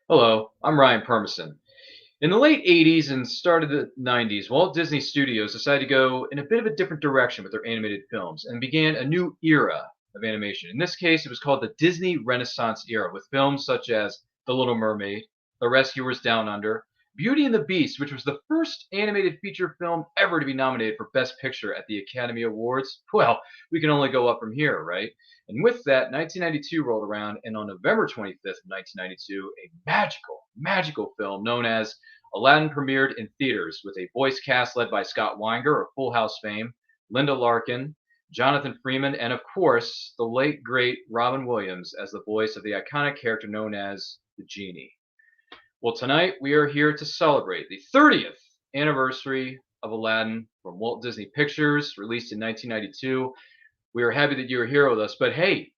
Hello, I'm Ryan Permison. In the late 80s and start of the 90s, Walt Disney Studios decided to go in a bit of a different direction with their animated films and began a new era of animation. In this case, it was called the Disney Renaissance era, with films such as The Little Mermaid, The Rescuers Down Under, Beauty and the Beast, which was the first animated feature film ever to be nominated for Best Picture at the Academy Awards. Well, we can only go up from here, right? And with that, 1992 rolled around, and on November 25th, 1992, a magical film known as Aladdin premiered in theaters with a voice cast led by Scott Weinger of Full House fame, Linda Larkin, Jonathan Freeman, and of course, the late great Robin Williams as the voice of the iconic character known as the Genie. Well, tonight we are here to celebrate the 30th anniversary of Aladdin from Walt Disney Pictures, released in 1992. We are happy that you are here with us, but hey,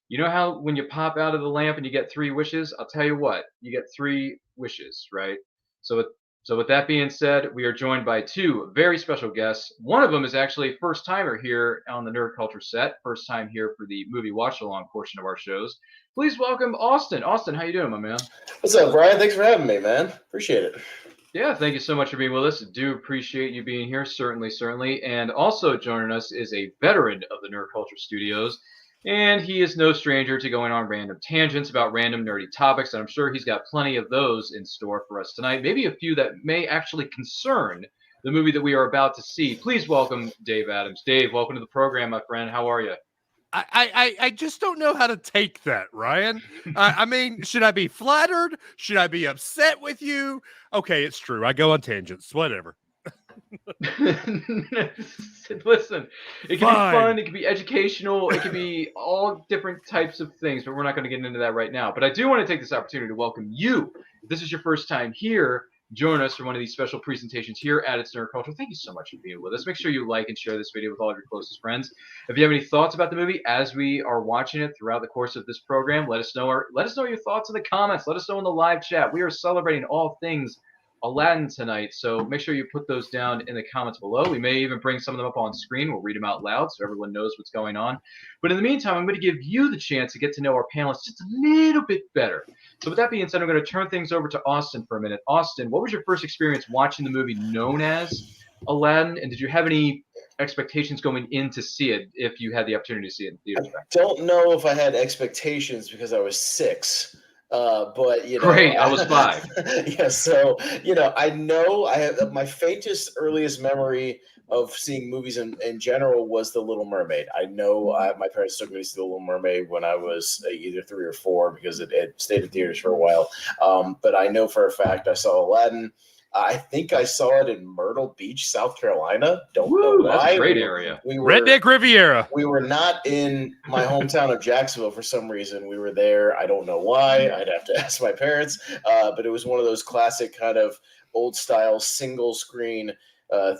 you know how when you pop out of the lamp and you get three wishes? I'll tell you what, you get three wishes, right? So with, so with that being said, we are joined by two very special guests. One of them is actually a first timer here on the Nerd Culture set, first time here for the movie watch along portion of our shows. Please welcome Austin. Austin, how you doing, my man? What's up, Brian? Thanks for having me, man. Appreciate it. Yeah, thank you so much for being with us. Do appreciate you being here, certainly. And also joining us is a veteran of the Nerd Culture Studios, and he is no stranger to going on random tangents about random nerdy topics, and I'm sure he's got plenty of those in store for us tonight. Maybe a few that may actually concern the movie that we are about to see. Please welcome Dave Adams. Dave, welcome to the program, my friend. How are you? I just don't know how to take that, Ryan. I mean, should I be flattered? Should I be upset with you? Okay, it's true. I go on tangents. Whatever. Listen, it can be fun, it can be educational, it can be all different types of things, but we're not going to get into that right now. But I do want to take this opportunity to welcome you. If this is your first time here, join us for one of these special presentations here at It's Nerd Culture. Thank you so much for being with us. Make sure you like and share this video with all of your closest friends. If you have any thoughts about the movie as we are watching it throughout the course of this program, let us know your thoughts in the comments. Let us know in the live chat. We are celebrating all things Aladdin tonight, so make sure you put those down in the comments below. We may even bring some of them up on screen. We'll read them out loud so everyone knows what's going on. But in the meantime, I'm going to give you the chance to get to know our panelists just a little bit better. So with that being said, I'm going to turn things over to Austin for a minute. Austin, what was your first experience watching the movie known as Aladdin, and did you have any expectations going in to see it if you had the opportunity to see it in theaters? I don't know if I had expectations because I was 6. But Great, I was 5. Yeah, so I know I have my faintest, earliest memory of seeing movies in general was The Little Mermaid. I know my parents took me to see The Little Mermaid when I was either 3 or 4 because it stayed in theaters for a while. But I know for a fact I saw Aladdin. I think I saw it in Myrtle Beach, South Carolina. Don't know why. That's a great area. Redneck Riviera. We were not in my hometown of Jacksonville for some reason. We were there. I don't know why. I'd have to ask my parents. But it was one of those classic kind of old style single screen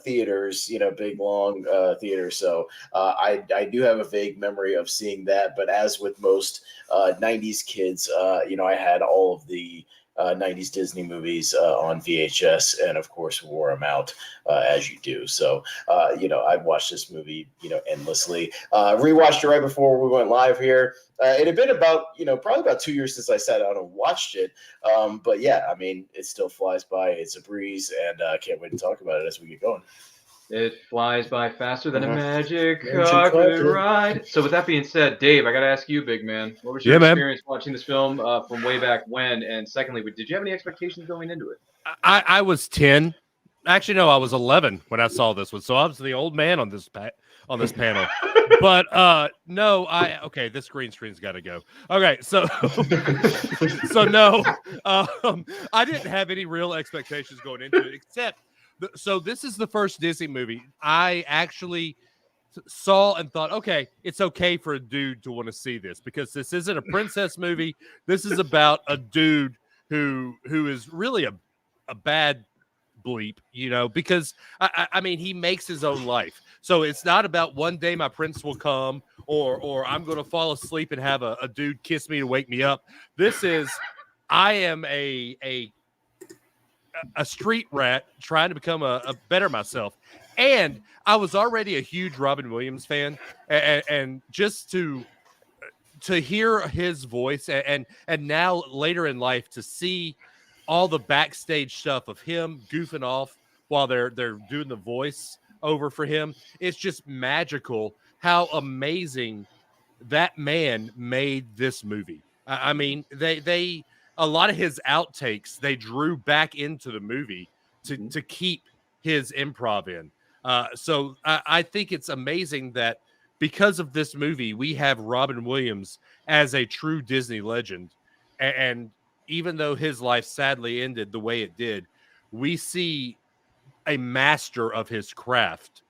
theaters, big long theaters. So I do have a vague memory of seeing that. But as with most 90s kids, I had all of the 90s Disney movies on VHS, and of course wore them out as you do. So I've watched this movie endlessly. Rewatched it right before we went live here. It had been about probably about 2 years since I sat down and watched it. But yeah, I mean, it still flies by. It's a breeze, and I can't wait to talk about it as we get going. It flies by faster than a magic carpet ride. So with that being said, Dave, I got to ask you, big man, what was your experience watching this film from way back when? And secondly, did you have any expectations going into it? I was 10. Actually, no, I was 11 when I saw this one. So I was the old man on this panel. But no, okay, this green screen's got to go. Okay, so no, I didn't have any real expectations going into it, except. So this is the first Disney movie I actually saw and thought, okay, it's okay for a dude to want to see this because this isn't a princess movie. This is about a dude who is really a bad bleep, because I mean, he makes his own life. So it's not about one day my prince will come or I'm going to fall asleep and have a dude kiss me to wake me up. This is, I am a street rat trying to become a better myself. And I was already a huge Robin Williams fan. And just to to hear his voice and now later in life to see all the backstage stuff of him goofing off while they're doing the voice over for him, it's just magical how amazing that man made this movie. I mean, they a lot of his outtakes they drew back into the movie to keep his improv in. So I think it's amazing that because of this movie, we have Robin Williams as a true Disney legend. And even though his life sadly ended the way it did, we see a master of his craft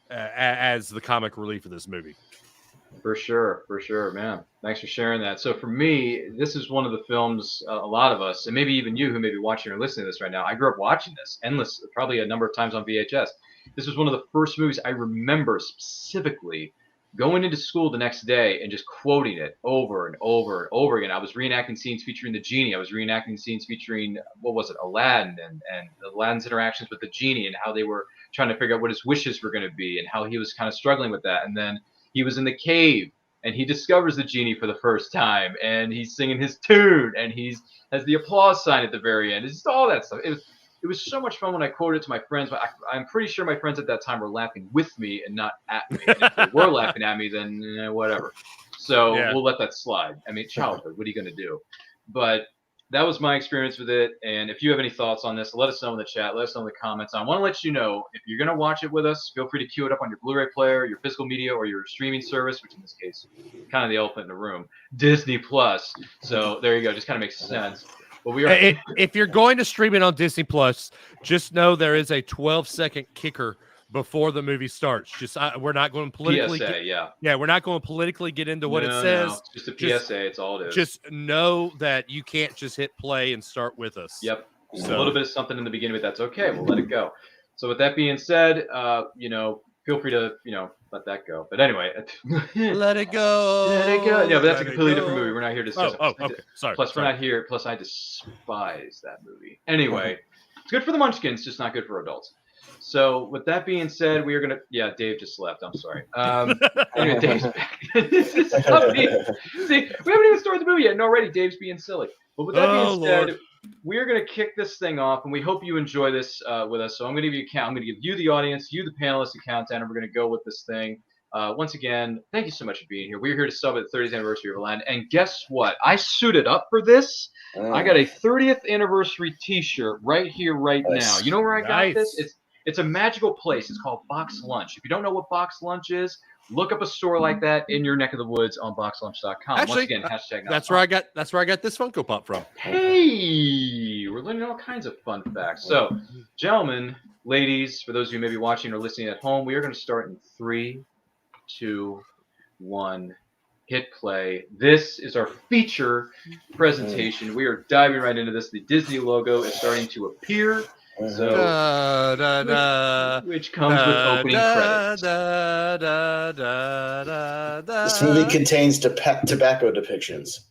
as the comic relief of this movie. For sure, man. Thanks for sharing that. So for me, this is one of the films a lot of us, and maybe even you who may be watching or listening to this right now, I grew up watching this probably a number of times on VHS. This was one of the first movies I remember specifically going into school the next day and just quoting it over and over and over again. I was reenacting scenes featuring the Genie. I was reenacting scenes featuring, Aladdin and Aladdin's interactions with the Genie and how they were trying to figure out what his wishes were going to be and how he was kind of struggling with that. And then he was in the cave and he discovers the Genie for the first time and he's singing his tune and has the applause sign at the very end. It's just all that stuff. It was so much fun when I quoted it to my friends, but I'm pretty sure my friends at that time were laughing with me and not at me. And if they were laughing at me, then whatever. So we'll let that slide. I mean, childhood, what are you going to do? But that was my experience with it. And if you have any thoughts on this, let us know in the chat. Let us know in the comments. I want to let you know, if you're going to watch it with us, feel free to queue it up on your Blu-ray player, your physical media, or your streaming service, which in this case, kind of the elephant in the room, Disney Plus. So there you go. Just kind of makes sense. But if you're going to stream it on Disney Plus, just know there is a 12-second kicker before the movie starts. Just we're not going to politically we're not going to politically get into what it says. No. Just a PSA. It's all it is. Just know that you can't just hit play and start with us. Yep. So, a little bit of something in the beginning, but that's okay. We'll let it go. So with that being said, feel free to let that go. But anyway, let it go. Let it go. Yeah, but that's a completely different movie. We're not here to discuss. Okay. Sorry. We're not here. Plus, I despise that movie. Anyway, it's good for the Munchkins, just not good for adults. So with that being said, we are gonna. Yeah, Dave just left. I'm sorry. Anyway, Dave's back. This is funny. See, we haven't even started the movie yet, and already Dave's being silly. But with that being said, we are going to kick this thing off, and we hope you enjoy this with us. So I'm going to give you a count. I'm going to give you, the audience, you, the panelists, a countdown, and we're going to go with this thing. Once again, thank you so much for being here. We're here to celebrate the 30th anniversary of Aladdin. And guess what? I suited up for this. I got a 30th anniversary T-shirt right here, right now. You know where I got this? It's a magical place. It's called Box Lunch. If you don't know what Box Lunch is, look up a store like that in your neck of the woods on boxlunch.com. Actually, once again, hashtag that's where I got this Funko Pop from. Hey, we're learning all kinds of fun facts. So, gentlemen, ladies, for those of you maybe watching or listening at home, we are going to start in 3, 2, 1. Hit play. This is our feature presentation. We are diving right into this. The Disney logo is starting to appear. So, which comes with opening credits. This movie contains tobacco depictions.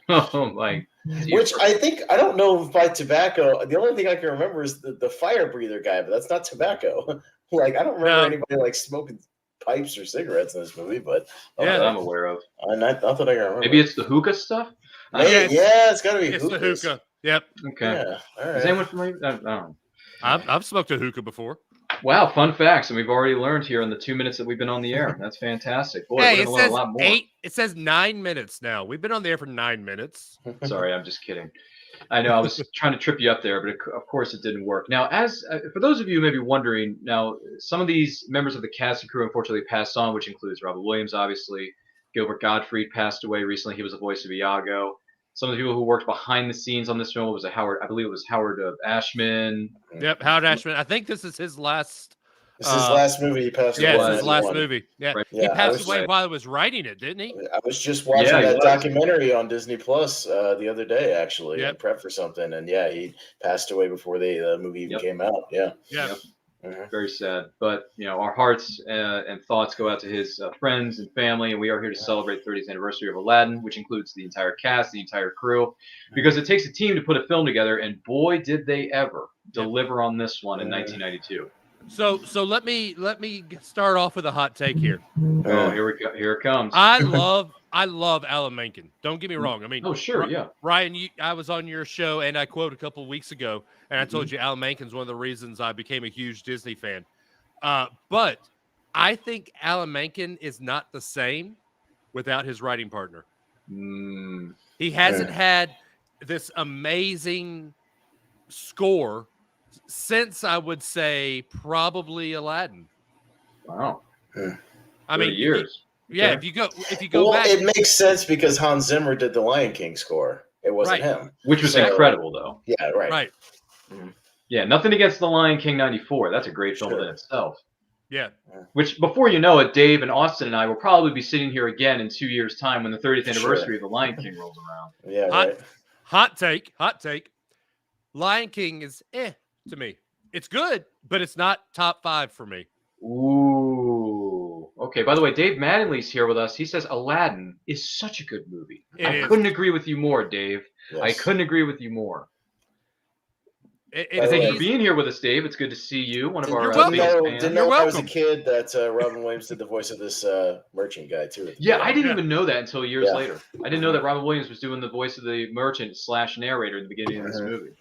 Oh my! Which I don't know if by tobacco. The only thing I can remember is the fire breather guy, but that's not tobacco. I don't remember anybody smoking pipes or cigarettes in this movie, but that I'm aware of. Not that I can remember. Maybe it's the hookah stuff. It's got to be the hookah. Yep. Okay. Yeah, all right. Is anyone familiar? I don't know. I've smoked a hookah before. Wow, fun facts, and we've already learned here in the 2 minutes that we've been on the air. That's fantastic. Boy, hey, we're going to learn a lot more. It says 9 minutes now. We've been on the air for 9 minutes. Sorry, I'm just kidding. I know I was trying to trip you up there, but of course it didn't work. Now, for those of you who may be wondering, now some of these members of the cast and crew unfortunately passed on, which includes Robin Williams, obviously. Gilbert Gottfried passed away recently. He was the voice of Iago. Some of the people who worked behind the scenes on this film was Howard Ashman. Yep, Howard Ashman. I think this is his last. This is his last movie. He passed away. Yeah, it's his last movie. Yeah, right. He passed away while he was writing it, didn't he? I was just watching that documentary on Disney Plus the other day, actually, in prep for something, and he passed away before the movie even came out. Yeah. Very sad, but our hearts and thoughts go out to his friends and family, and we are here to celebrate the 30th anniversary of Aladdin, which includes the entire cast, the entire crew, because it takes a team to put a film together, and boy, did they ever deliver on this one in 1992. So let me start off with a hot take here. Oh, here we go. Here it comes. I love Alan Menken. Don't get me wrong. I mean, Oh, sure, yeah. Ryan, I was on your show and I quote a couple of weeks ago, and I told you Alan Menken's one of the reasons I became a huge Disney fan. But I think Alan Menken is not the same without his writing partner. He hasn't had this amazing score since, I would say, probably Aladdin. Wow. I mean, years. Yeah, if you go back, it makes sense because Hans Zimmer did the Lion King score. It wasn't him, which was incredible, though. Yeah, right. Yeah, nothing against the Lion King '94. That's a great film in itself. Yeah. Which, before you know it, Dave and Austin and I will probably be sitting here again in 2 years' time when the 30th anniversary of the Lion King rolls around. Yeah, Hot take. Lion King is to me. It's good, but it's not top 5 for me. Ooh. Okay, by the way, Dave Mattingly's here with us. He says Aladdin is such a good movie. I couldn't agree with you more, Dave. Yes. I couldn't agree with you more. Thank you for being here with us, Dave. It's good to see you, one of our biggest fans. Didn't know when I was a kid that Robin Williams did the voice of this merchant guy, too. Yeah, I didn't even know that until years later. I didn't know that Robin Williams was doing the voice of the merchant / narrator at the beginning of this movie.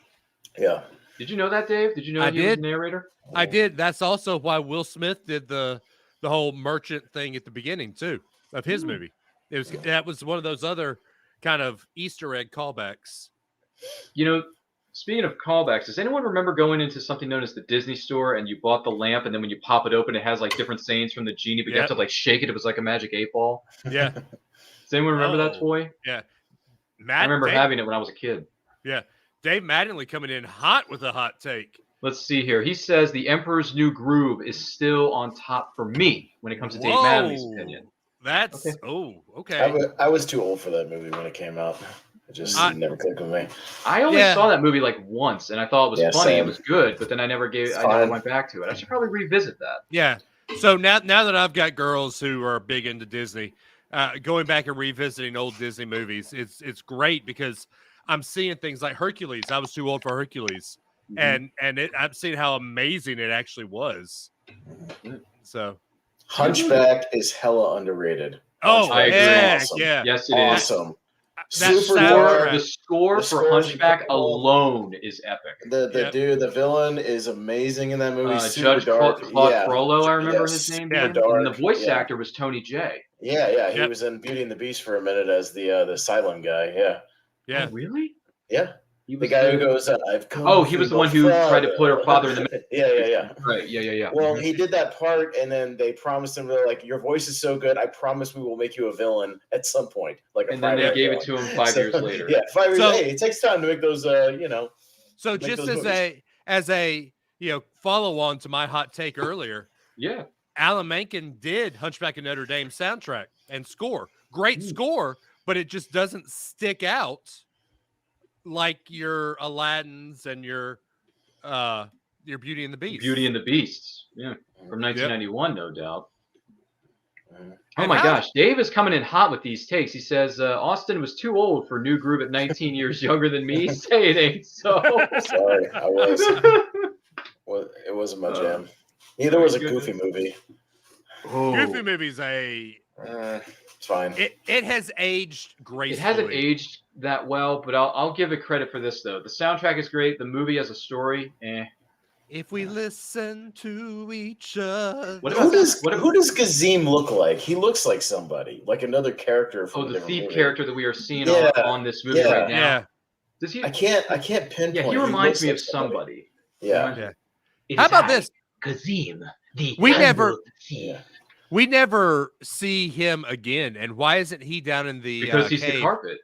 Yeah. Did you know that, Dave? Did you know he was the narrator? I did. That's also why Will Smith did the whole merchant thing at the beginning, too, of his movie. That was one of those other kind of Easter egg callbacks. You know, speaking of callbacks, does anyone remember going into something known as the Disney store and you bought the lamp and then when you pop it open, it has like different sayings from the Genie, but you have to like shake it. It was like a magic 8-ball. Yeah. Does anyone remember that toy? Yeah. I remember having it when I was a kid. Yeah. Dave Mattingly coming in hot with a hot take. Let's see here. He says The Emperor's New Groove is still on top for me when it comes to Dave Mattingly's opinion. That's okay. I was too old for that movie when it came out. It just never clicked with me. I only saw that movie like once, and I thought it was funny. Same. It was good, but then I never went back to it. I should probably revisit that. Yeah. So now that I've got girls who are big into Disney, going back and revisiting old Disney movies, it's great because I'm seeing things like Hercules. I was too old for Hercules, and I've seen how amazing it actually was. So, Hunchback is hella underrated. Oh, I agree. Awesome. Yeah, yes, it awesome. is. The score for Hunchback alone is epic. The villain is amazing in that movie. Judge Claude Frollo, I remember his name. And the voice actor was Tony Jay. Yeah. He was in Beauty and the Beast for a minute as the silent guy. Yeah. Oh, really? Yeah. The guy who goes, I've come. He was the one who tried to put her father in the. Yeah. Right. Yeah. Well, he did that part, and then they promised him, they're like, "Your voice is so good. I promise we will make you a villain at some point." And then they gave it to him 5 years later. Yeah, 5 years. Hey, it takes time to make those. So just as a follow on to my hot take earlier. Yeah. Alan Menken did Hunchback of Notre Dame soundtrack and score. Great score, but it just doesn't stick out like your Aladdins and your Beauty and the Beast. Beauty and the Beasts, from 1991, no doubt. Oh my gosh, Dave is coming in hot with these takes. He says Austin was too old for New Groove at 19 years younger than me. Say it ain't so. Sorry, I was. Well, it wasn't my jam. Neither was a Goofy movie. Goofy movie's it's fine. It has aged gracefully. It hasn't aged that well, but I'll give it credit for this though. The soundtrack is great. The movie has a story. If we listen to each other. Who does Kazim look like? He looks like somebody, like another character from the thief character that we are seeing on this movie right now. Yeah. Does he? I can't pinpoint. Yeah, he reminds me of somebody. Yeah. How about this? Kazim, we never see him again, and why isn't he down in the because he's cave? the carpet.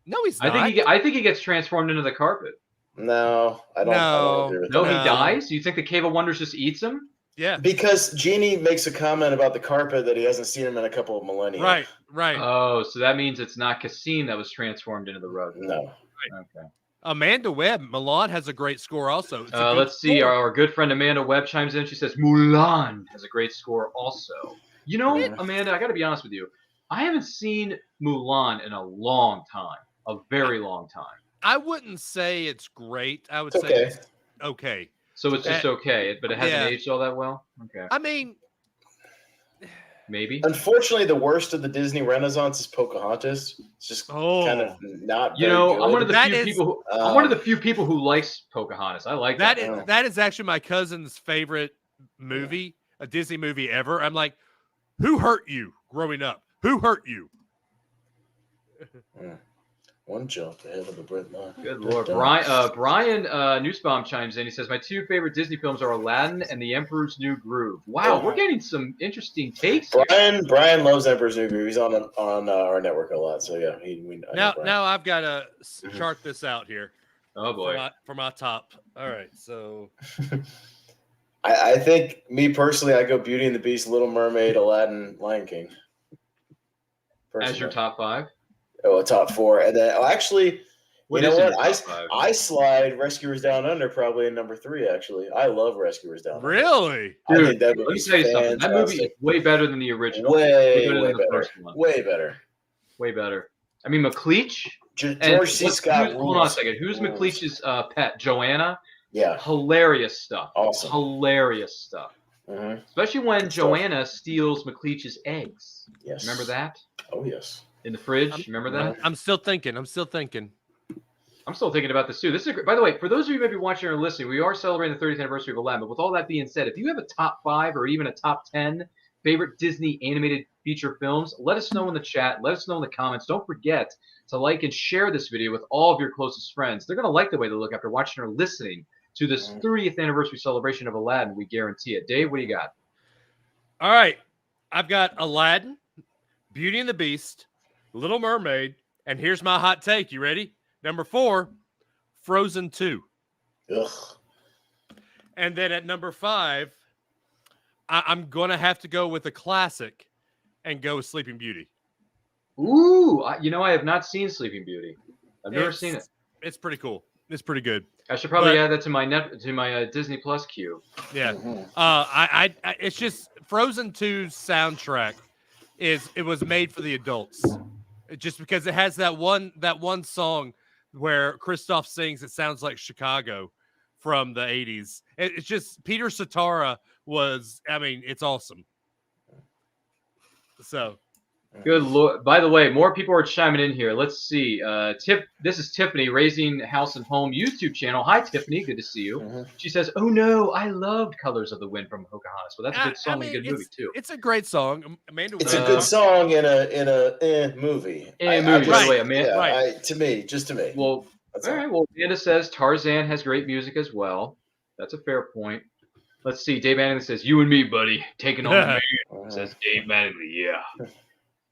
No, he's not. I think he gets transformed into the carpet. No, I don't agree with that. No, he dies? You think the Cave of Wonders just eats him? Yeah. Because Genie makes a comment about the carpet that he hasn't seen him in a couple of millennia. Right. Oh, so that means it's not Cassim that was transformed into the rug. No. Right. Okay. Amanda Webb, Milan has a great score also. Let's see. Our good friend Amanda Webb chimes in. She says Mulan has a great score also. You know, Amanda, I got to be honest with you. I haven't seen Mulan in a long time. A very long time. I wouldn't say it's great. I would say it's okay. So it's just okay, but it hasn't yeah. aged all that well. Okay, I mean, maybe. Unfortunately, the worst of the Disney Renaissance is Pocahontas. It's just kind of not You very know, good. I'm one of the That few is- people. I'm one of the few people who likes Pocahontas. I like that. that is actually my cousin's favorite movie, a Disney movie ever. I'm like, who hurt you growing up? Who hurt you? One jump ahead of the bread line. Good Lord. Brian Nussbaum chimes in. He says, my two favorite Disney films are Aladdin and The Emperor's New Groove. Wow, we're getting some interesting takes here. Brian loves Emperor's New Groove. He's on our network a lot. So, yeah. Now I've got to chart this out here. Oh, boy. For my top. All right, so... I think, me personally, I go Beauty and the Beast, Little Mermaid, Aladdin, Lion King. Personally. As your top 5? Oh, top 4. And then, actually, what you know what? Five? I slide Rescuers Down Under probably in number 3, actually. I love Rescuers Down Under. Really? Dude, I think that let me tell you something. That movie is way better than the original. Way better. The first one. Way better. Way better. I mean, McLeach. George C. Scott. Hold on a second. Who's McLeach's pet? Joanna? Yeah. Hilarious stuff. Awesome. Hilarious stuff. Mm-hmm. Especially when Joanna steals McLeach's eggs. Yes. Remember that? Oh, yes. In the fridge. Remember that? I'm still thinking. I'm still thinking about this too. This is by the way, for those of you who may be watching or listening, we are celebrating the 30th anniversary of Aladdin. But with all that being said, if you have a top 5 or even a top 10 favorite Disney animated feature films, let us know in the chat. Let us know in the comments. Don't forget to like and share this video with all of your closest friends. They're going to like the way they look after watching or listening to this 30th anniversary celebration of Aladdin. We guarantee it. Dave, what do you got? All right. I've got Aladdin, Beauty and the Beast, Little Mermaid, and here's my hot take. You ready? Number 4, Frozen 2. Ugh. And then at number 5, I'm going to have to go with a classic and go with Sleeping Beauty. Ooh, I have not seen Sleeping Beauty. I've never seen it. It's pretty cool. It's pretty good. I should probably add that to my Disney Plus queue. Yeah. It's just Frozen 2's soundtrack it was made for the adults. Just because it has that one song where Kristoff sings, it sounds like Chicago from the 80s. It's just Peter Cetera it's awesome. So good Lord. By the way, more people are chiming in here. Let's see. This is Tiffany, Raising House and Home YouTube channel. Hi, Tiffany. Good to see you. Mm-hmm. She says, oh, no, I loved Colors of the Wind from Pocahontas. Well, that's a good song and a good movie, too. It's a great song. Amanda, it's a good song in a movie. By the way, Amanda. Right. To me. Well, all right. Well, Amanda says Tarzan has great music as well. That's a fair point. Let's see. Dave Mattingly says, you and me, buddy. Taking on the man. Says Dave Mattingly, yeah.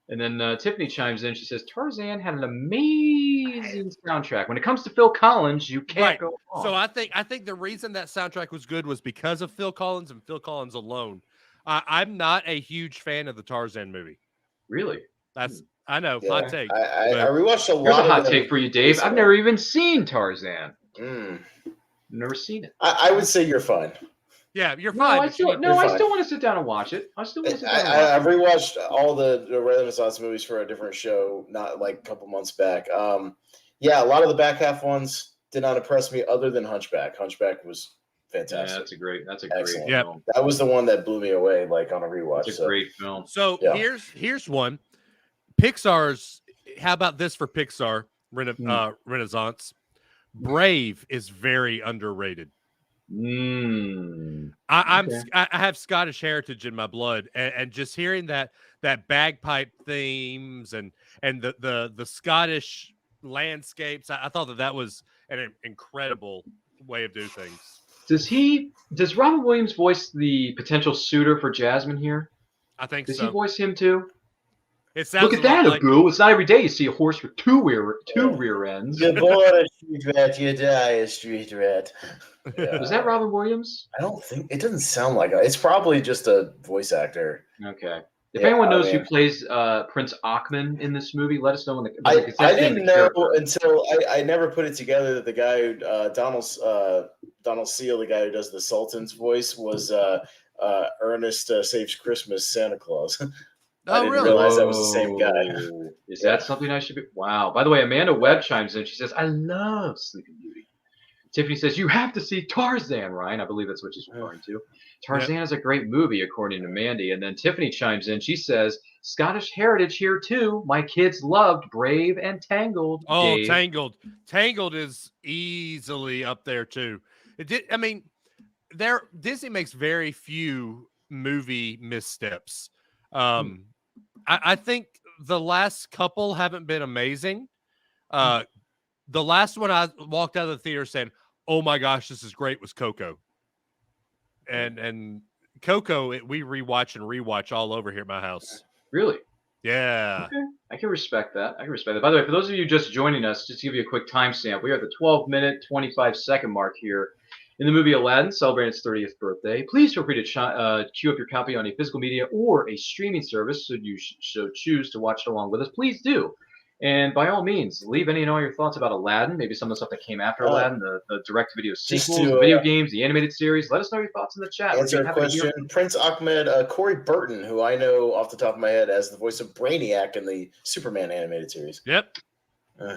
And then Tiffany chimes in. She says, Tarzan had an amazing soundtrack. When it comes to Phil Collins, you can't go wrong. So I think the reason that soundtrack was good was because of Phil Collins and Phil Collins alone. I'm not a huge fan of the Tarzan movie. Really? I know. Yeah. Hot take. I rewatched a lot. Here's a hot take for you, Dave. I've never even seen Tarzan. Never seen it. I would say you're fine. Yeah, you're fine. I still want to sit down and watch it. I've rewatched all the Renaissance movies for a different show, not like a couple months back. A lot of the back half ones did not impress me other than Hunchback. Hunchback was fantastic. Yeah, that's a Excellent. great film. That was the one that blew me away, like on a rewatch. It's a great film. So here's one. Pixar's, how about this for Pixar Renaissance? Brave is very underrated. I have Scottish heritage in my blood, and just hearing that bagpipe themes and the Scottish landscapes, I thought that was an incredible way of doing things. Does Robin Williams voice the potential suitor for Jasmine here? I think does so. He voice him too? It sounds Look at that, Abu. It's not every day you see a horse with two rear ends. You're born a street rat, you die a street rat. Yeah. Was that Robin Williams? I don't think it doesn't sound like it. It's probably just a voice actor. Okay. If anyone knows who plays Prince Achman in this movie, let us know in the. I didn't know until I never put it together that the guy who Donald Seal, the guy who does the Sultan's voice, was Ernest Saves Christmas Santa Claus. I didn't realize that was the same guy. Is that something I should be? Wow. By the way, Amanda Webb chimes in. She says, I love Sleeping Beauty. Tiffany says, you have to see Tarzan, Ryan. I believe that's what she's referring to. Tarzan is a great movie, according to Mandy. And then Tiffany chimes in. She says, Scottish heritage here, too. My kids loved Brave and Tangled. Oh, Dave. Tangled. Tangled is easily up there, too. Disney makes very few movie missteps. I think the last couple haven't been amazing. The last one I walked out of the theater saying, oh my gosh, this is great, was Coco. And Coco, we rewatch all over here at my house. Really? Yeah. Okay. I can respect that. By the way, for those of you just joining us, just to give you a quick timestamp, we are at the 12-minute, 25-second mark here in the movie Aladdin, celebrating its 30th birthday. Please feel free to queue up your copy on a physical media or a streaming service should you choose to watch it along with us. Please do. And by all means, leave any and all your thoughts about Aladdin, maybe some of the stuff that came after Aladdin, the direct-to-video sequels, the video games, the animated series. Let us know your thoughts in the chat. Answer a question. Prince Ahmed, Corey Burton, who I know off the top of my head as the voice of Brainiac in the Superman animated series. Yep.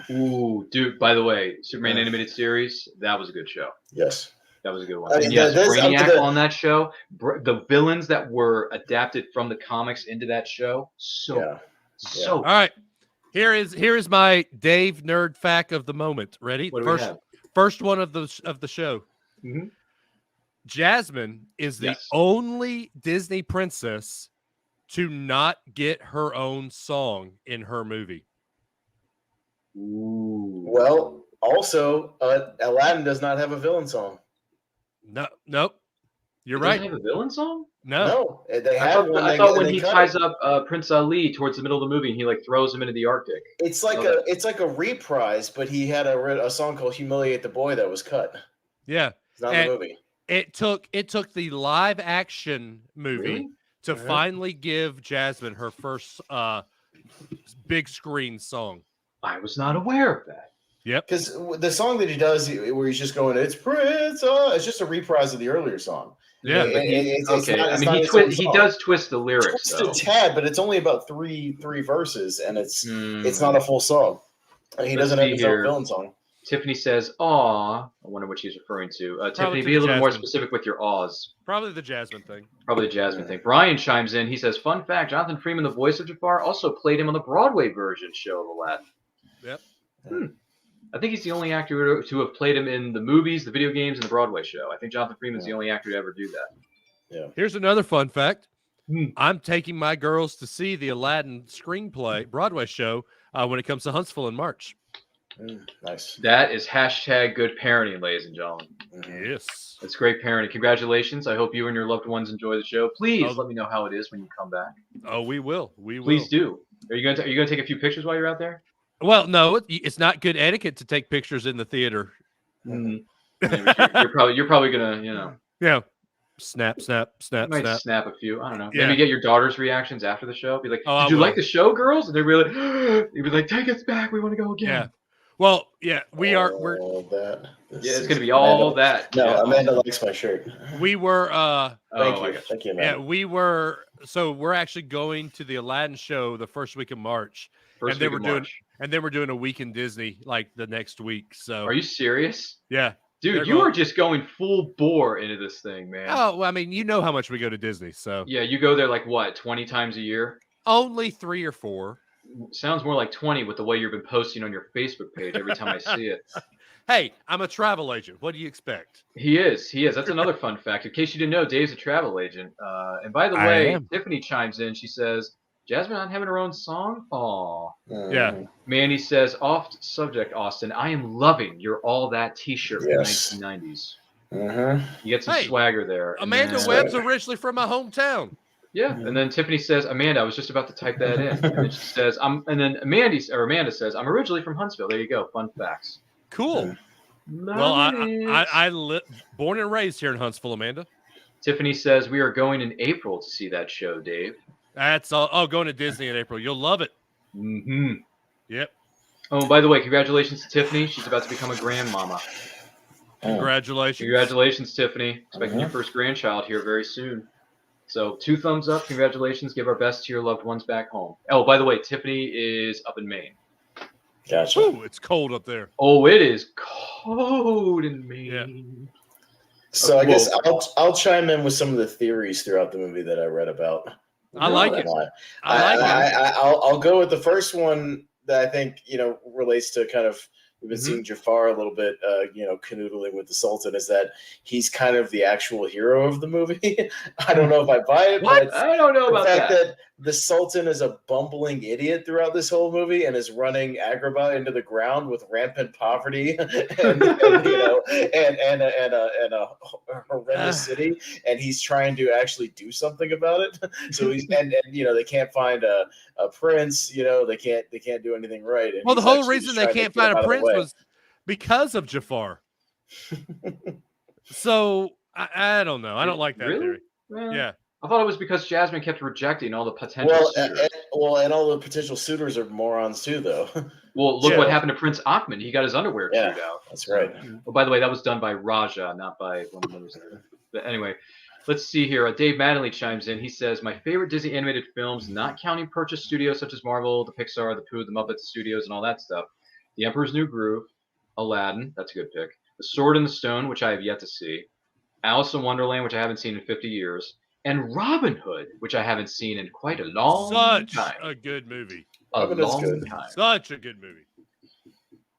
Ooh, dude, by the way, Superman animated series, that was a good show. Yes. That was a good one. And yes, Brainiac on that show, the villains that were adapted from the comics into that show, so. All right. Here is my Dave nerd fact of the moment. Ready? First one of the show. Mm-hmm. Jasmine is the only Disney princess to not get her own song in her movie. Ooh. Well, also, Aladdin does not have a villain song. Nope. You're right. Doesn't have a villain song? No. They have one. I thought when he ties up Prince Ali towards the middle of the movie, and he like throws him into the Arctic. It's like a reprise, but he had a song called "Humiliate the Boy" that was cut. Yeah, it's not in the movie. It took the live action movie to finally give Jasmine her first big screen song. I was not aware of that. Yep. Because the song that he does, where he's just going, "It's Prince," it's just a reprise of the earlier song. Yeah. He does twist the lyrics. A tad, but it's only about three verses, and it's not a full song. He doesn't have his own villain song. Tiffany says, "Aw." I wonder what she's referring to. Tiffany, be a little more specific with your awes. Probably the Jasmine thing. Brian chimes in. He says, "Fun fact: Jonathan Freeman, the voice of Jafar, also played him on the Broadway version show of Aladdin." Yep. I think he's the only actor to have played him in the movies, the video games, and the Broadway show. I think Jonathan Freeman's the only actor to ever do that. Yeah. Here's another fun fact. I'm taking my girls to see the Aladdin screenplay Broadway show when it comes to Huntsville in March. Nice. That is hashtag good parenting, ladies and gentlemen. Yes. It's great parenting. Congratulations. I hope you and your loved ones enjoy the show. Please let me know how it is when you come back. Oh, we will. We will. Please do. Are you going to take a few pictures while you're out there? Well, no, it's not good etiquette to take pictures in the theater. You're probably gonna, Yeah. Snap. You might snap a few. I don't know. Yeah. Maybe get your daughter's reactions after the show. Be like, "Did you like the show, girls?" And they'd be like, "You'd be like, take us back. We want to go again." Yeah. Well, yeah, we're that. It's gonna be all that. No, Amanda likes my shirt. We were. Thank you, Amanda. Yeah, we were. So we're actually going to the Aladdin show the first week of March. And then we're doing a week in Disney like the next week. So are you serious? Yeah. Dude, you are just going full bore into this thing, man. Oh, well, I mean, you know how much we go to Disney, so. Yeah, you go there like what, 20 times a year? Only 3 or 4. Sounds more like 20 with the way you've been posting on your Facebook page every time I see it. Hey, I'm a travel agent. What do you expect? He is. That's another fun fact. In case you didn't know, Dave's a travel agent. And by the way, Tiffany chimes in. She says, Jasmine not having her own song? Aw. Yeah. Mandy says, off subject, Austin, I am loving your All That t-shirt from the 1990s. You get some swagger there. Amanda Webb's originally from my hometown. Yeah. And then Tiffany says, Amanda, I was just about to type that in. And then she says, Amanda says, I'm originally from Huntsville. There you go. Fun facts. Cool. Well, I born and raised here in Huntsville, Amanda. Tiffany says, we are going in April to see that show, Dave. That's all. Oh, going to Disney in April. You'll love it. Mm-hmm. Yep. Oh, by the way, congratulations to Tiffany. She's about to become a grandmama. Congratulations. Congratulations, Tiffany. Expecting your first grandchild here very soon. So 2 thumbs up. Congratulations. Give our best to your loved ones back home. Oh, by the way, Tiffany is up in Maine. Gotcha. Ooh, it's cold up there. Oh, it is cold in Maine. Yeah. So I guess I'll chime in with some of the theories throughout the movie that I read about. I like it. I'll go with the first one that I think relates to kind of we've been seeing Jafar a little bit canoodling with the Sultan, is that he's kind of the actual hero of the movie. I don't know if I buy it, What? but I don't know about the fact that the Sultan is a bumbling idiot throughout this whole movie and is running Agrabah into the ground with rampant poverty and a horrendous city, and he's trying to actually do something about it. So he's and they can't find a prince. They can't do anything right. And well, the whole reason they can't find a prince was because of Jafar. So I don't know. I don't like that theory. Well, yeah. I thought it was because Jasmine kept rejecting all the potential suitors. And all the potential suitors are morons too, though. Well, look what happened to Prince Ahmed. He got his underwear chewed out. That's right. Oh, by the way, that was done by Raja, not by one of the members. But anyway, let's see here. Dave Mattingly chimes in. He says, my favorite Disney animated films, not counting purchased studios such as Marvel, the Pixar, the Pooh, the Muppets Studios, and all that stuff. The Emperor's New Groove, Aladdin, that's a good pick. The Sword in the Stone, which I have yet to see. Alice in Wonderland, which I haven't seen in 50 years. And Robin Hood, which I haven't seen in quite a long time. Such a good movie. Such a good movie.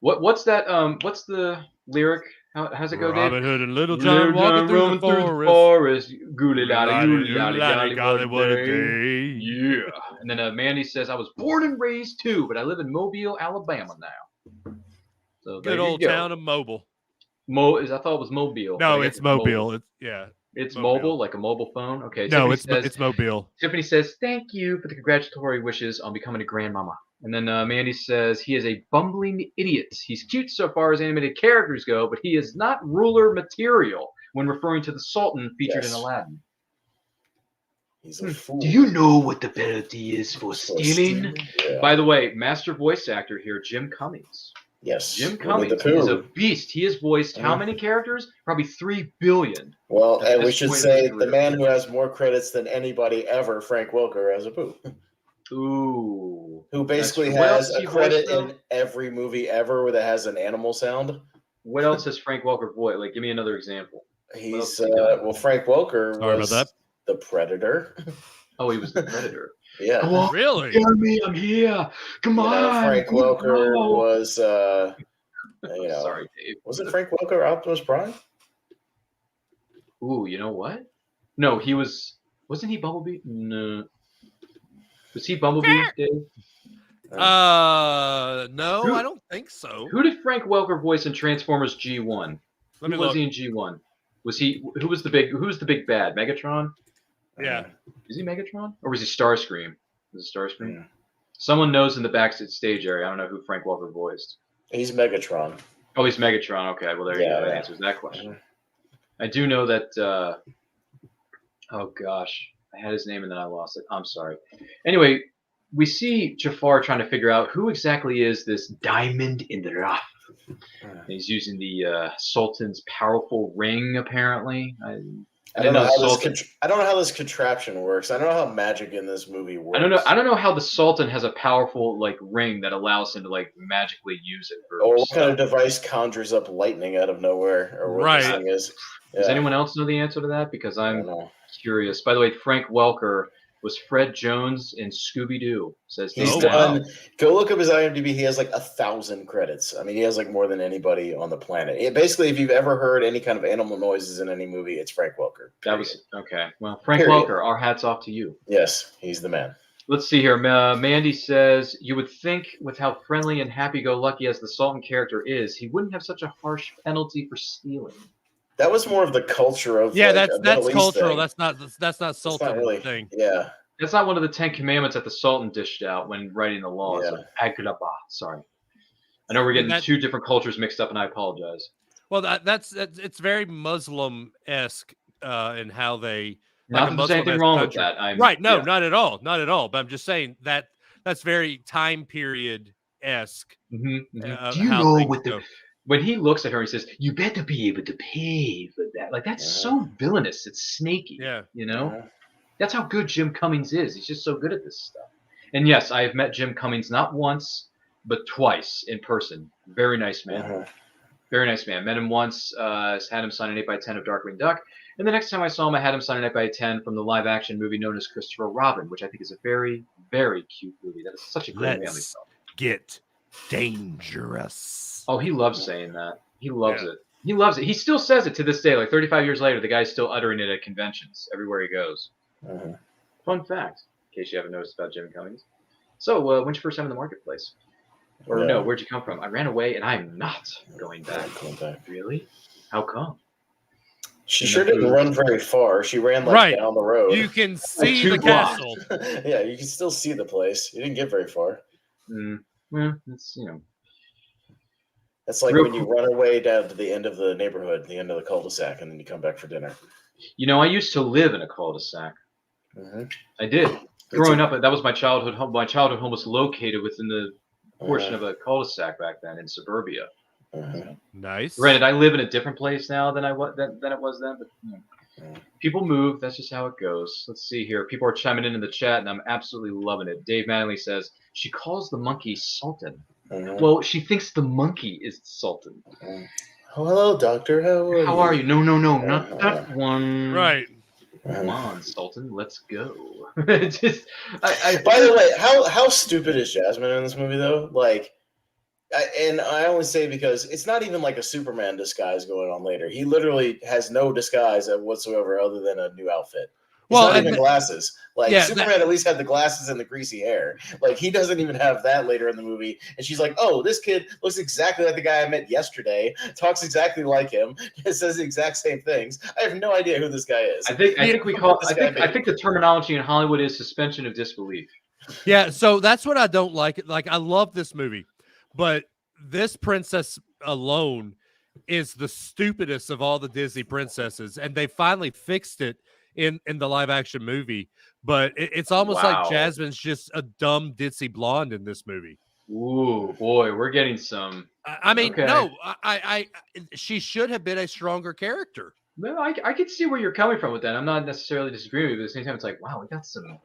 What's that? What's the lyric? How's it go, Dave? Robin Hood and Little John walking through the forest. Golly, what a day. Yeah. And then Mandy says, I was born and raised too, but I live in Mobile, Alabama now. So good old town of Mobile. I thought it was Mobile. No, it's Mobile. It's mobile, like a mobile phone. Okay. No, it's Mobile. Tiffany says, thank you for the congratulatory wishes on becoming a grandmama. And then Mandy says, he is a bumbling idiot. He's cute so far as animated characters go, but he is not ruler material when referring to the Sultan featured in Aladdin. He's a fool. Do you know what the penalty is for stealing? Yeah. By the way, master voice actor here, Jim Cummings. Yes. Jim Cummings is a beast. He has voiced how many characters? Probably 3 billion. Well, and we should say the man who has more credits than anybody ever, Frank Welker, as a Pooh. Ooh. Who basically has a credit in every movie ever that has an animal sound. What else has Frank Welker voiced? Like, give me another example. He's Frank Welker was the Predator. Oh, he was the Predator. Yeah. Come on, really? Tell me I'm here. Come on. Frank Welker was, sorry, Dave. Was it Frank Welker Optimus Prime? Ooh, you know what? No, he was. Wasn't he Bumblebee? No. Was he Bumblebee, Dave? No, I don't think so. Who did Frank Welker voice in Transformers G1? Who was he in G1? Was he? Who was the big bad? Megatron? Yeah. Is he Megatron? Or was he Starscream? Was it Starscream? Yeah. Someone knows in the backstage stage area. I don't know who Frank Welker voiced. He's Megatron. Oh, he's Megatron. Okay, well, there you go. That answers that question. I do know that... oh, gosh. I had his name and then I lost it. I'm sorry. Anyway, we see Jafar trying to figure out who exactly is this diamond in the rough. He's using the Sultan's powerful ring, apparently. I don't know how this contraption works. I don't know how magic in this movie works. I don't know how the Sultan has a powerful ring that allows him to magically use it for. Or what kind of device conjures up lightning out of nowhere, or what this thing is. Yeah. Does anyone else know the answer to that? Because I'm curious. By the way, Frank Welker was Fred Jones in Scooby-Doo. Says he's done. Go look up his IMDb. He has 1,000 credits. I mean, he has more than anybody on the planet. Basically, if you've ever heard any kind of animal noises in any movie, it's Frank Welker. That was okay. Well, Frank Welker, our hats off to you. Yes, he's the man. Let's see here. Mandy says, you would think with how friendly and happy-go-lucky as the Sultan character is, he wouldn't have such a harsh penalty for stealing. That was more of the culture of that's cultural. That's not Sultan really, thing. Yeah, that's not one of the 10 commandments that the Sultan dished out when writing the laws. Yeah. Sorry, I know we're getting 2 different cultures mixed up, and I apologize. Well, it's very Muslim-esque in how they. Not that there's anything wrong with that. No, not at all, not at all. But I'm just saying that's very time period-esque. Mm-hmm, mm-hmm. Do you know what when he looks at her, he says, "You better be able to pay for that." That's so villainous. It's snaky. Yeah. You know, that's how good Jim Cummings is. He's just so good at this stuff. And yes, I have met Jim Cummings not once, but twice in person. Very nice man. Uh-huh. Very nice man. Met him once, had him sign an 8x10 of Darkwing Duck. And the next time I saw him, I had him sign an 8x10 from the live-action movie known as Christopher Robin, which I think is a very, very cute movie. That is such a great family Let's film. get dangerous. Oh, he loves saying that. He loves it. He loves it. He still says it to this day. Like 35 years later, the guy's still uttering it at conventions everywhere he goes. Uh-huh. Fun fact, in case you haven't noticed about Jim Cummings. So, when's your first time in the marketplace? Or no, where'd you come from? I ran away, and I'm not going back. Really? How come? She sure didn't run very far. She ran like down the road. You can see 2 the blocks. castle. Yeah, you can still see the place. You didn't get very far. Well, it's, That's like when you run away down to the end of the neighborhood, the end of the cul-de-sac, and then you come back for dinner. I used to live in a cul-de-sac. Mm-hmm. I did. Growing up, that was my childhood home. My childhood home was located within the portion of a cul-de-sac back then in suburbia. Nice. Granted, I live in a different place now than it was then. But people move. That's just how it goes. Let's see here. People are chiming in the chat, and I'm absolutely loving it. Dave Manley says she calls the monkey Sultan. Well, she thinks the monkey is Sultan. Hello, doctor. How are you? No, not that one. Right. Come on, Sultan, let's go. By the way, how stupid is Jasmine in this movie, though? Like, and I only say because it's not even like a Superman disguise going on later. He literally has no disguise whatsoever other than a new outfit. He's not even glasses. Like, Superman at least had the glasses and the greasy hair. Like, he doesn't even have that later in the movie. And she's like, oh, this kid looks exactly like the guy I met yesterday, talks exactly like him, says the exact same things. I have no idea who this guy is. I think the terminology in Hollywood is suspension of disbelief. Yeah, so that's what I don't like. Like, I love this movie, but this princess alone is the stupidest of all the Disney princesses, and they finally fixed it in the live action movie, but it's almost like Jasmine's just a dumb ditzy blonde in this movie. Ooh, boy, we're getting some. I mean, no, she should have been a stronger character. No, I can see where you're coming from with that. I'm not necessarily disagreeing with you, but at the same time, it's like, wow, we got some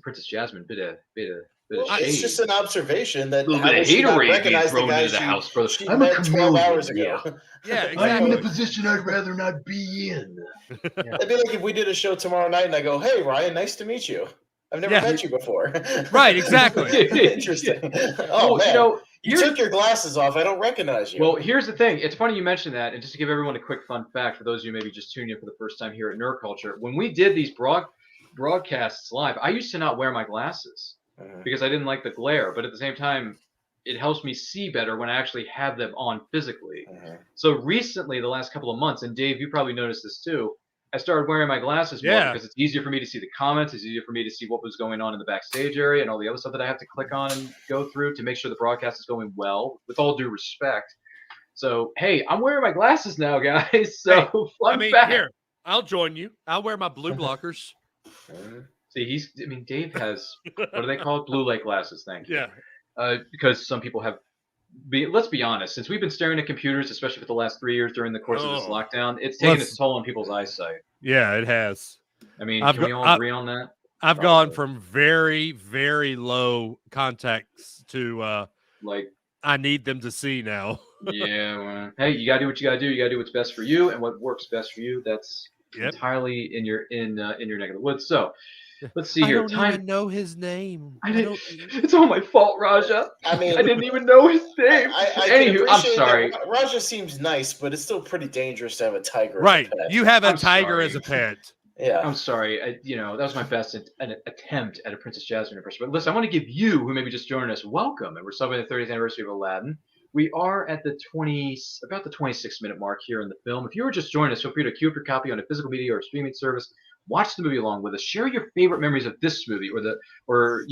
Princess Jasmine, bit of shade. It's just an observation that how will she not recognize the guy into the house, brother. She met 12 hours ago. Yeah, exactly. I'm in a position I'd rather not be in. It'd be like if we did a show tomorrow night and I go, hey, Ryan, nice to meet you. I've never met you before. Right, exactly. Interesting. Oh, man. You took your glasses off. I don't recognize you. Well, here's the thing. It's funny you mentioned that. And just to give everyone a quick fun fact, for those of you maybe just tuning in for the first time here at Nerd Culture, when we did these broadcasts live, I used to not wear my glasses because I didn't like the glare. But at the same time, it helps me see better when I actually have them on physically. So recently, the last couple of months, and Dave, you probably noticed this too, I started wearing my glasses more because it's easier for me to see the comments. It's easier for me to see what was going on in the backstage area and all the other stuff that I have to click on and go through to make sure the broadcast is going well, with all due respect. So, hey, I'm wearing my glasses now, guys. So, here, I'll join you. I'll wear my blue blockers. See, Dave has, what do they call it? Blue light glasses, thank you. Yeah. Because some people have, let's be honest, since we've been staring at computers, especially for the last 3 years during the course of this lockdown, it's taken its toll on people's eyesight. Yeah, it has. I mean, can we all agree on that? I've gone from very, very low contacts to like I need them to see now. Yeah, well, hey, you gotta do what you gotta do. You gotta do what's best for you, and what works best for you. That's entirely in your neck of the woods. So, let's see here. I don't even know his name. It's all my fault, Raja. I mean, I didn't even know his name. Anywho, I'm sorry. Raja seems nice, but it's still pretty dangerous to have a tiger. Right, as a pet. you have a tiger as a pet. Yeah, I'm sorry. That was my best attempt at a Princess Jasmine impression. But listen, I want to give you, who maybe just joined us, welcome, and we're celebrating the 30th anniversary of Aladdin. We are at about the 26-minute mark here in the film. If you were just joining us, feel free to queue up your copy on a physical media or a streaming service. Watch the movie along with us. Share your favorite memories of this movie, or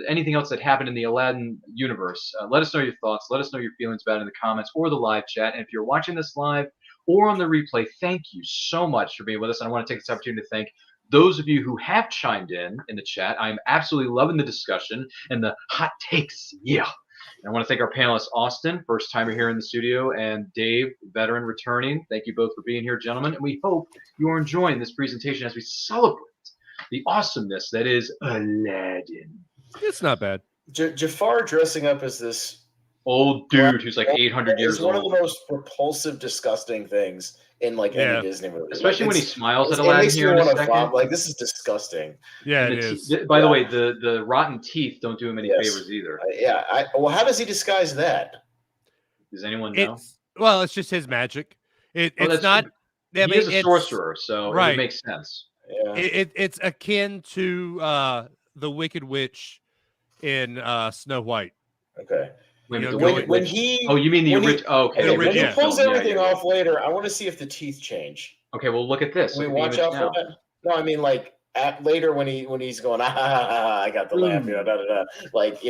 anything else that happened in the Aladdin universe. Let us know your thoughts. Let us know your feelings about it in the comments or the live chat. And if you're watching this live or on the replay, thank you so much for being with us. And I want to take this opportunity to thank those of you who have chimed in the chat. I'm absolutely loving the discussion and the hot takes. Yeah. And I want to thank our panelists, Austin, first timer here in the studio, and Dave, veteran returning. Thank you both for being here, gentlemen. And we hope you are enjoying this presentation as we celebrate the awesomeness that is Aladdin. It's not bad. Jafar dressing up as this old dude who's like 800 years It's one old. of the most repulsive, disgusting things in like any Disney movie. Especially like, when he smiles at it Aladdin makes me here in a want to second. vomit. Like, this is disgusting. Yeah, And it is. by the way, the rotten teeth don't do him any favors either. Well, how does he disguise that? Does anyone know? It's just his magic. It's not. He is a sorcerer, so it would make sense. Yeah. It's akin to the Wicked Witch in Snow White. Okay. When he? Oh, you mean the original? Okay. When he pulls everything off later, I want to see if the teeth change. Okay. Well, look at this. Can we watch out for that? No, I mean like later when he's going, I got the lamp, da da da. Like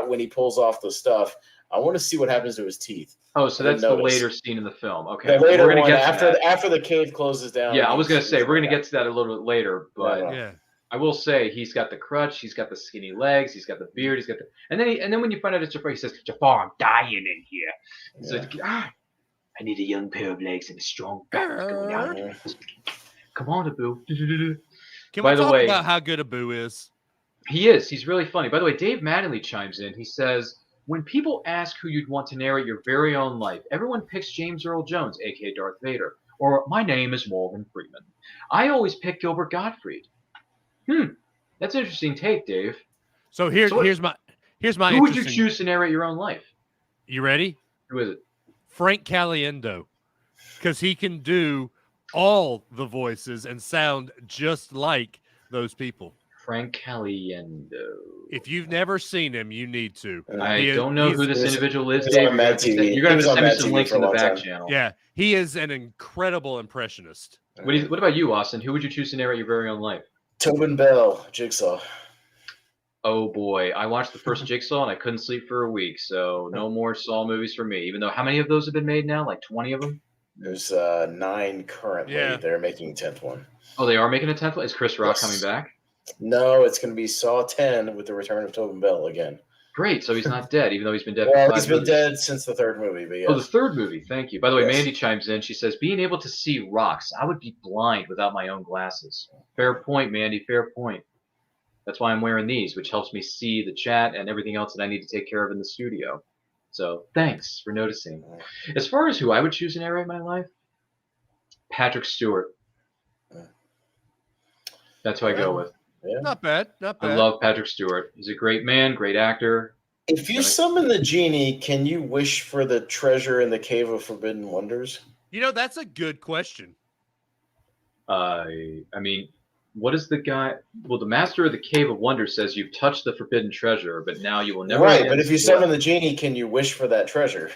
when he pulls off the stuff, I want to see what happens to his teeth. Oh, so that's the later scene in the film. Okay. The later one after the cave closes down. Yeah, I was gonna say we're gonna get to that a little bit later, but I will say he's got the crutch, he's got the skinny legs, he's got the beard, he's got the and then when you find out it's Jafar, he says, "Jafar, I'm dying in here." And so I need a young pair of legs and a strong back going out. Come on, Abu. Can we talk about how good Abu is? He is. He's really funny. By the way, Dave Mattingly chimes in. He says, when people ask who you'd want to narrate your very own life, everyone picks James Earl Jones, a.k.a. Darth Vader, or my name is Morgan Freeman. I always pick Gilbert Gottfried. That's an interesting take, Dave. So here's my Who would you choose to narrate your own life? You ready? Who is it? Frank Caliendo, because he can do all the voices and sound just like those people. Frank Caliendo. If you've never seen him, you need to. I don't know who this individual is, Dave. You're going to have to send me some links in the back channel. Yeah, he is an incredible impressionist. What about you, Austin? Who would you choose to narrate your very own life? Tobin Bell, Jigsaw. Oh boy, I watched the first Jigsaw and I couldn't sleep for a week, so no more Saw movies for me. Even though, how many of those have been made now? Like 20 of them? There's 9 currently. Yeah. They're making a 10th one. Oh, they are making a 10th one? Is Chris Rock coming back? No, it's going to be Saw 10 with the return of Tobin Bell again. Great, so he's not dead, even though he's been dead for 5 movies. He's been dead since the 3rd movie. But yes. Oh, the 3rd movie, thank you. By the way, Mandy chimes in. She says, being able to see rocks, I would be blind without my own glasses. Fair point, Mandy, fair point. That's why I'm wearing these, which helps me see the chat and everything else that I need to take care of in the studio. So thanks for noticing. As far as who I would choose to narrate my life, Patrick Stewart. That's who I go with. Yeah. Not bad. I love Patrick Stewart. He's a great man, great actor. If you summon the genie, can you wish for the treasure in the Cave of Forbidden Wonders? That's a good question. I mean, what is the guy? Well, the Master of the Cave of Wonders says you've touched the forbidden treasure, but now you will never. Right, but if you summon the genie, can you wish for that treasure?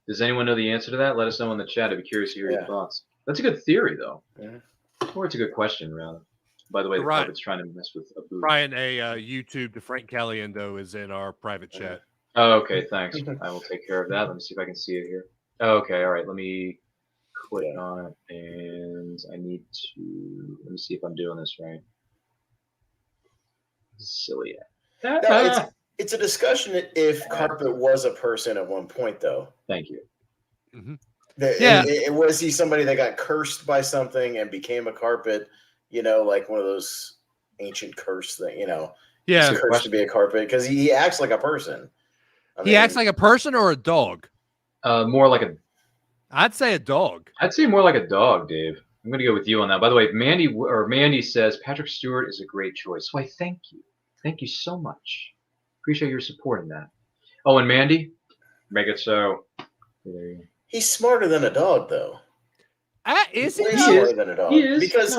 Does anyone know the answer to that? Let us know in the chat. I'd be curious to hear your thoughts. That's a good theory, though. Yeah. Or it's a good question, rather. By the way, the Prophet's trying to mess with Abu. Ryan, YouTube to Frank Caliendo is in our private chat. Oh, okay, thanks. I will take care of that. Let me see if I can see it here. Okay, all right. Let me click on it, and I need to. Let me see if I'm doing this right. Silly. No, it's a discussion if carpet was a person at one point, though. Thank you. Mm-hmm. Was he somebody that got cursed by something and became a carpet? Like one of those ancient curse thing, Yeah. He's cursed to be a carpet because he acts like a person. He acts like a person or a dog? More like I'd say a dog. I'd say more like a dog, Dave. I'm going to go with you on that. By the way, Mandy says Patrick Stewart is a great choice. Why, thank you. Thank you so much. Appreciate your support in that. Oh, and Mandy, make it so. He's smarter than a dog, though. Is he? He's smarter than a dog. He is. Because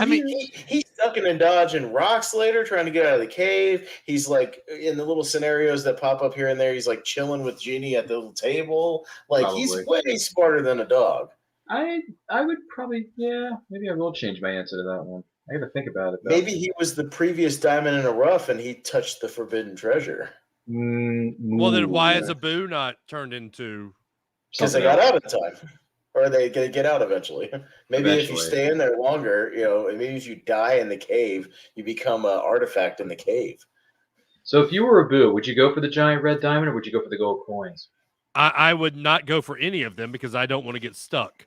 he's ducking and dodging rocks later, trying to get out of the cave. He's like in the little scenarios that pop up here and there. He's like chilling with Genie at the little table. Like he's way smarter than a dog. I would probably maybe I will change my answer to that one. I got to think about it. Maybe he was the previous diamond in the rough and he touched the forbidden treasure. Well, then why is Abu not turned into? Because they got out in time. Or they get out eventually. Maybe if you stay in there longer, maybe if you die in the cave, you become an artifact in the cave. So if you were Abu, would you go for the giant red diamond or would you go for the gold coins? I would not go for any of them because I don't want to get stuck.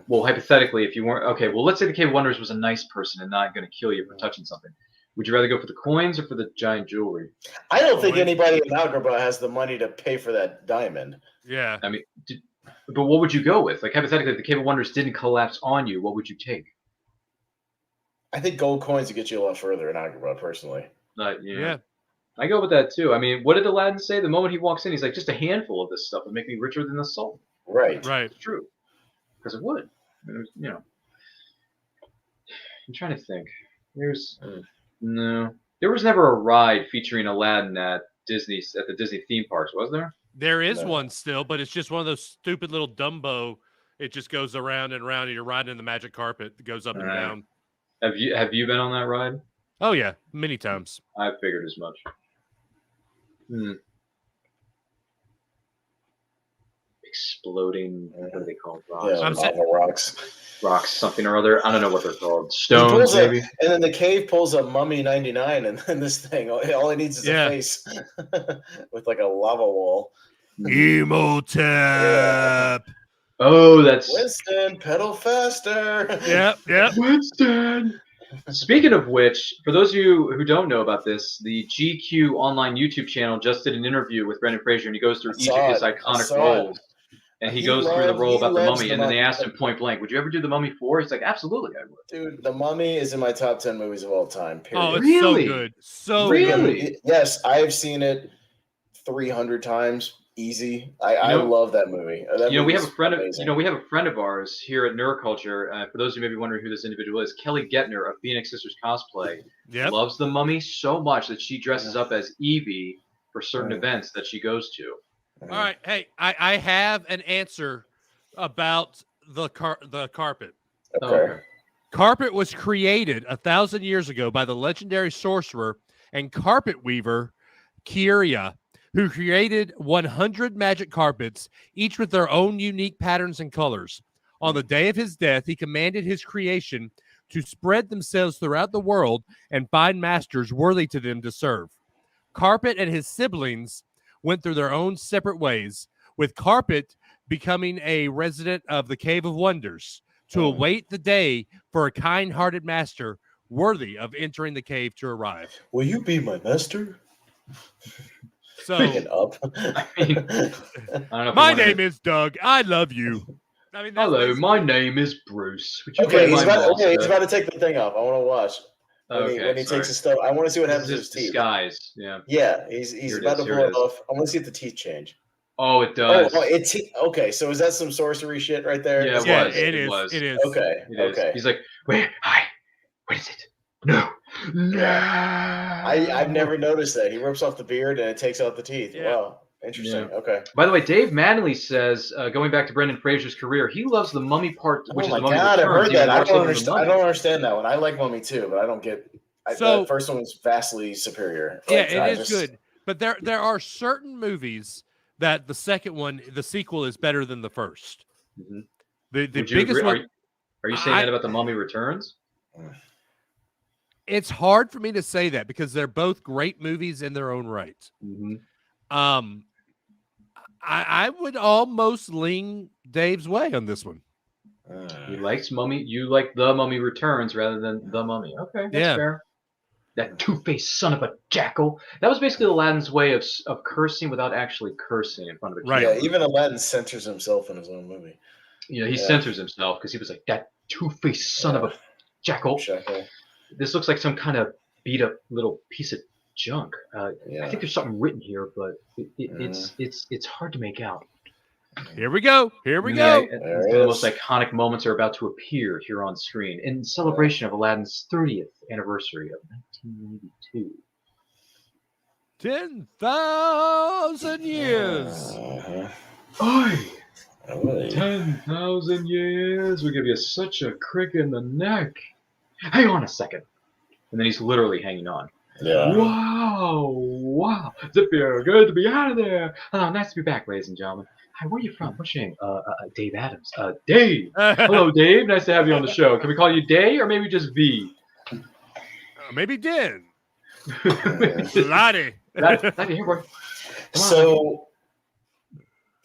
Well, hypothetically, if you weren't okay, well, let's say the Cave of Wonders was a nice person and not going to kill you for touching something. Would you rather go for the coins or for the giant jewelry? I don't think anybody in Agrabah has the money to pay for that diamond. Yeah. I mean, but what would you go with? Like hypothetically, if the Cave of Wonders didn't collapse on you, what would you take? I think gold coins would get you a lot further in Agrabah, personally. Yeah. I go with that too. I mean, what did Aladdin say? The moment he walks in, he's like, just a handful of this stuff would make me richer than the sultan. Right. It's true. Because it would. I mean, I'm trying to think. No. There was never a ride featuring Aladdin at the Disney theme parks, was there? There is one still, but it's just one of those stupid little Dumbo. It just goes around and around, and you're riding in the magic carpet that goes up and down. Have you been on that ride? Oh yeah, many times. I figured as much. Exploding, what do they call rocks? Yeah, lava rocks. Rocks, something or other. I don't know what they're called. Stones, maybe. And then the cave pulls a Mummy 99, and then this thing, all it needs is a face with like a lava wall. Emotep. Yeah. Oh, that's Winston. Pedal faster. Yep. Winston. Speaking of which, for those of you who don't know about this, the GQ online YouTube channel just did an interview with Brendan Fraser, and he goes through each of his iconic roles. And he goes through the role about the mummy, and then they asked him point blank, would you ever do the Mummy 4? He's like, absolutely, I would. Dude, the Mummy is in my top 10 movies of all time, period. Oh, it's Really? so good. So Really? good. Yes, I've seen it 300 times, easy. I love that movie. We have a friend of ours here at Neuroculture. For those who may be wondering who this individual is, Kelly Gettner of Phoenix Sisters Cosplay loves the Mummy so much that she dresses up as Evie for certain events that she goes to. All right, hey, I have an answer about the carpet. Okay. Carpet was created 1,000 years ago by the legendary sorcerer and carpet weaver Kiria, who created 100 magic carpets, each with their own unique patterns and colors. On the day of his death, he commanded his creation to spread themselves throughout the world and find masters worthy to them to serve. Carpet and his siblings went through their own separate ways, with Carpet becoming a resident of the Cave of Wonders to await the day for a kind-hearted master worthy of entering the cave to arrive. Will you be my master? So, my name is Doug. I love you. I mean, hello, my name is Bruce. He's about to take the thing off. I want to watch. When he takes his stuff, I want to see what happens to his teeth. Disguise, yeah. Yeah, he's about to pull it off. I want to see if the teeth change. Oh, it does. Okay, so is that some sorcery shit right there? Yeah, it is. Okay, okay. He's like, wait, hi, what is it? No. I've never noticed that. He rips off the beard and it takes out the teeth. Yeah. Wow. Interesting. Yeah. Okay. By the way, Dave Mattingly says, going back to Brendan Fraser's career, he loves the Mummy part, which is the Mummy Returns. I've heard that. I don't understand that one. I like Mummy too, but I don't get. The first one was vastly superior. It is good, but there are certain movies that the second one, the sequel, is better than the first. Mm-hmm. The biggest one. Are you saying that about the Mummy Returns? It's hard for me to say that because they're both great movies in their own right. Mm-hmm. I would almost lean Dave's way on this one. He likes Mummy. You like the Mummy Returns rather than the Mummy. Okay, that's fair. That two-faced son of a jackal. That was basically Aladdin's way of cursing without actually cursing in front of a camera. Yeah, even Aladdin censors himself in his own movie. He censors himself because he was like, that two-faced son of a jackal. This looks like some kind of beat-up little piece of junk. I think there's something written here, but it's hard to make out. Here we go. Here we go. The most iconic moments are about to appear here on screen in celebration of Aladdin's 30th anniversary of 1992. 10,000 years. Oi! 10,000 years. We give you such a crick in the neck. Hang on a second. And then he's literally hanging on. Yeah. Wow. Does it feel good to be out of there? Oh, nice to be back, ladies and gentlemen. Hi, where are you from? What's your name? Dave Adams. Dave. Hello, Dave. Nice to have you on the show. Can we call you Day or maybe just V? Maybe Dan. Lottie. Lottie, here, boy. So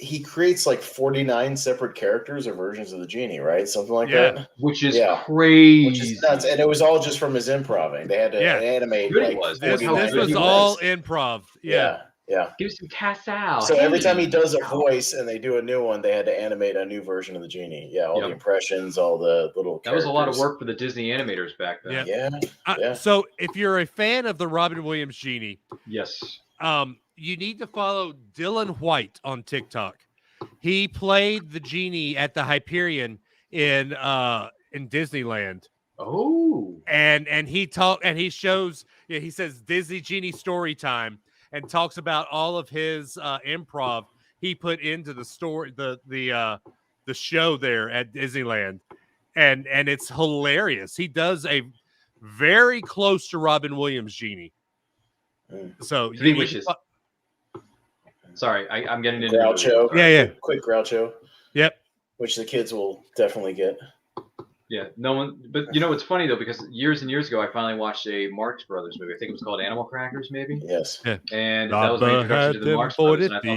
he creates like 49 separate characters or versions of the genie, right? Something like Yeah. that. Which is Yeah. crazy. Which is nuts. And it was all just from his improving. They had to animate Good it like was. This 49 was he all was. improv. Yeah. Give some Casal. So every time he does a voice and they do a new one, they had to animate a new version of the genie. Yeah, all the impressions, all the little characters. That was a lot of work for the Disney animators back then. Yeah. So if you're a fan of the Robin Williams Genie, yes, you need to follow Dylan White on TikTok. He played the genie at the Hyperion in Disneyland. Oh, and he shows. He says Disney Genie story time, and talks about all of his improv he put into the story, the show there at Disneyland, and it's hilarious. He does a very close to Robin Williams Genie. So Three wishes. Sorry, I'm getting into Groucho. Yeah. Quick Groucho. Yep. Which the kids will definitely get. Yeah, no one. But you know, it's funny though, because years and years ago, I finally watched a Marx Brothers movie. I think it was called Animal Crackers, maybe. Yes. Yeah. And that was my introduction to the Marx Brothers. And I thought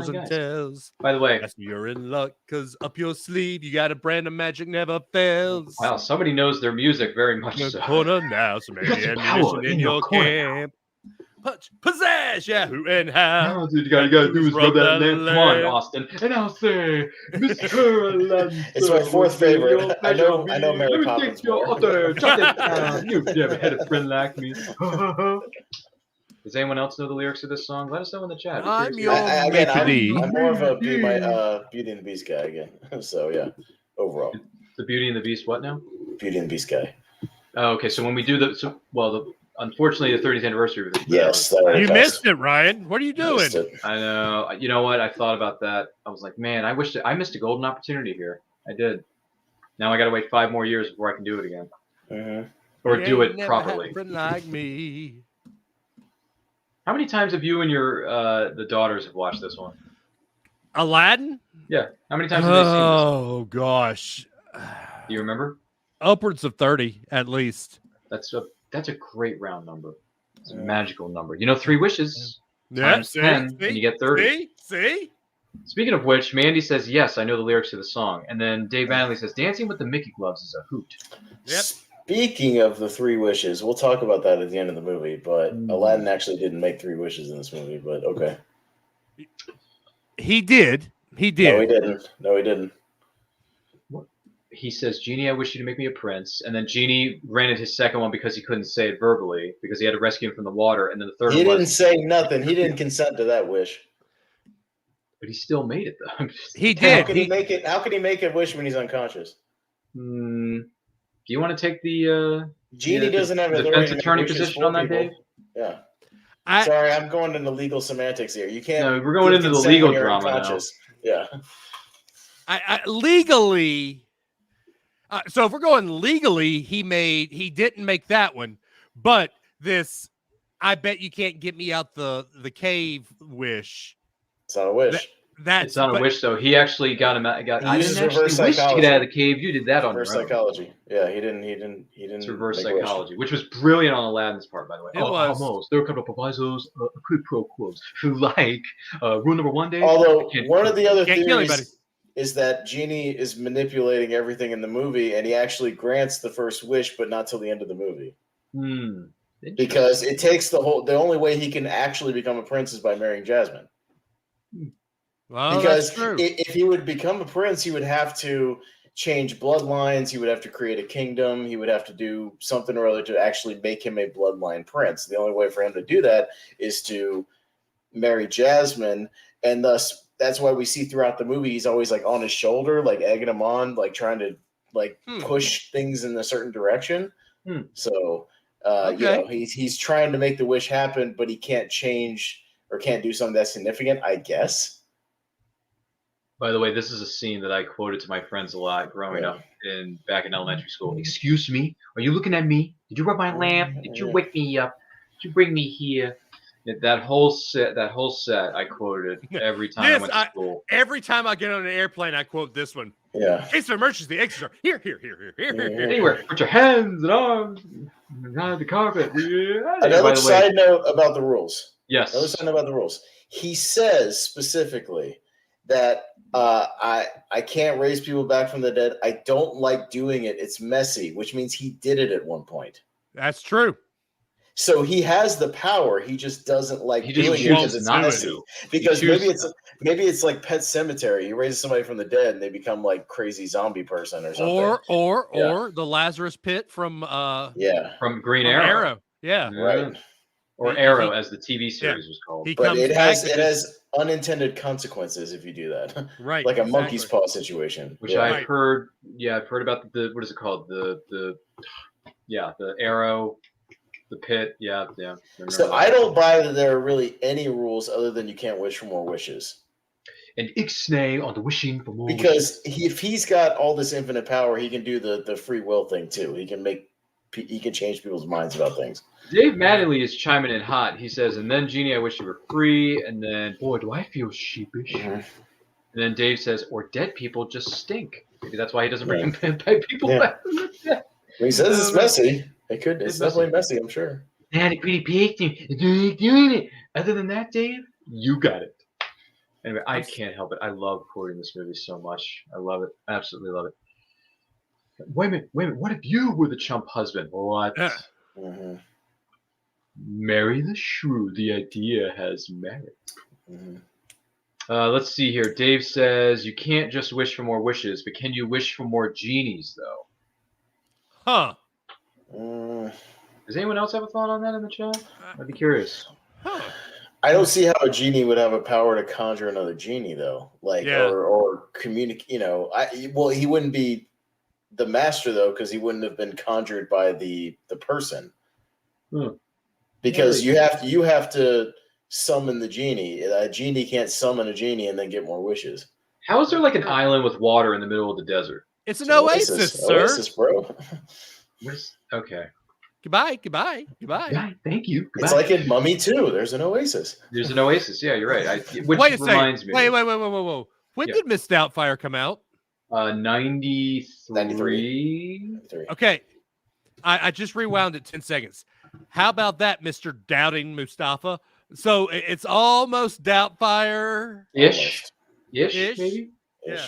to myself, by the way, you're in luck because up your sleeve you got a brand of magic never fails. Wow, somebody knows their music very much. In so. the corner now, so maybe ammunition in your camp. Punch, possess, Yahoo, and how. Dude, you gotta do is rub that name. Come on, Austin. And I'll say, Mr. Aladdin. It's my fourth favorite. I know Mary Poppins more. Shut it down. You never had a friend like me. Does anyone else know the lyrics of this song? Let us know in the chat. I'm your I'm more of a Beauty and the Beast guy again. So, yeah, overall. The Beauty and the Beast what now? Beauty and the Beast guy. Oh, okay, so when we do unfortunately, the 30th anniversary of this. Yes. You missed it, Ryan. What are you doing? I know. You know what? I thought about that. I was like, man, I missed a golden opportunity here. I did. Now I got to wait 5 more years before I can do it again. Mm-hmm. Or do it properly. Like me. How many times have you and your the daughters have watched this one? Aladdin? Yeah. How many times have they seen this one? Oh, gosh. Do you remember? Upwards of 30, at least. That's a great round number. It's a magical number. You know, 3 wishes times 10, and you get 30. See? Speaking of which, Mandy says, yes, I know the lyrics to the song. And then Dave Manley says, dancing with the Mickey gloves is a hoot. Yep. Speaking of the 3 wishes, we'll talk about that at the end of the movie, but Aladdin actually didn't make 3 wishes in this movie, but okay. He did. No, he didn't. He says, Genie, I wish you to make me a prince. And then Genie granted his second one because he couldn't say it verbally, because he had to rescue him from the water. And then the third one He didn't say nothing. He didn't consent to that wish. But he still made it, though. He did. How could he make it? How could he make a wish when he's unconscious? Do you want to take the Genie doesn't have an defense attorney position on that, Dave? Yeah. Sorry, I'm going into legal semantics here. You can't. No, we're going into the legal drama now. Yeah. Legally. So if we're going legally, he didn't make that one, but this, I bet you can't get me out the cave wish. It's not a wish. It's not a wish, though. He actually got him out. I didn't actually wish to get out of the cave. You did that on reverse psychology. Yeah, he didn't. It's reverse psychology, which was brilliant on Aladdin's part, by the way. It was. Almost. There were a couple of provisos, quid pro quos. Like rule number 1, Dave. Although one of the other theories is that Genie is manipulating everything in the movie, and he actually grants the first wish, but not till the end of the movie. Because it takes the only way he can actually become a prince is by marrying Jasmine. Well, because that's true. If he would become a prince, he would have to change bloodlines. He would have to create a kingdom. He would have to do something or other to actually make him a bloodline prince. The only way for him to do that is to marry Jasmine, and thus that's why we see throughout the movie he's always like on his shoulder, like egging him on, like trying to like push things in a certain direction. So you know, he's trying to make the wish happen, but he can't change or can't do something that's significant, I guess. By the way, this is a scene that I quoted to my friends a lot growing up back in elementary school. Excuse me, are you looking at me? Did you rub my lamp? Did you wake me up? Did you bring me here? That whole set, I quoted every time I went to school. Every time I get on an airplane, I quote this one. Yeah. In case of emergency, exit here. Anywhere, put your hands and arms on the carpet. Another side note about the rules. Yes. Another side note about the rules. he says specifically that I can't raise people back from the dead. I don't like doing it. It's messy, which means he did it at one point. That's true. So he has the power. He just doesn't like doing it because it's messy. Because maybe it's like Pet Cemetery. He raises somebody from the dead and they become like crazy zombie person or something. Or the Lazarus Pit from Green Arrow. Yeah. Right. Or Arrow, as the TV series was called. But it has unintended consequences if you do that. Right. Like a monkey's paw situation. Which I've heard. Yeah, I've heard about the what is it called? The Arrow. The pit, yeah. So I don't buy that there are really any rules other than you can't wish for more wishes. And Ixnay on the wishing for more because if he's got all this infinite power, he can do the free will thing too. He can change people's minds about things. Dave Mattingly is chiming in hot. He says, "And then Genie, I wish you were free." And then, boy, do I feel sheepish. Mm-hmm. And then Dave says, "Or dead people just stink." Maybe that's why he doesn't bring people back from the dead. He says it's messy. It's definitely messy, I'm sure. They had a pretty picture. They're doing it. Other than that, Dave, you got it. Anyway, I can't help it. I love quoting this movie so much. I love it. Absolutely love it. Wait a minute. What if you were the chump husband? What? Mm-hmm. Marry the shrew. The idea has merit. Mm-hmm. Let's see here. Dave says, you can't just wish for more wishes, but can you wish for more genies, though? Huh. Does anyone else have a thought on that in the chat? I'd be curious. I don't see how a genie would have a power to conjure another genie, though. Or communicate. He wouldn't be the master though, because he wouldn't have been conjured by the person. Because you have to summon the genie. A genie can't summon a genie and then get more wishes. How is there like an island with water in the middle of the desert? It's an oasis, sir. Oasis, bro. Okay. Goodbye. Yeah, thank you. Goodbye. It's like in Mummy 2. There's an oasis. There's an oasis. Yeah, you're right. Which Wait a reminds second. me. Wait. When did Miss Doubtfire come out? 93. Okay. I just rewound it 10 seconds. How about that, Mr. Doubting Mustafa? So it's almost Doubtfire. Ish, maybe? Yeah.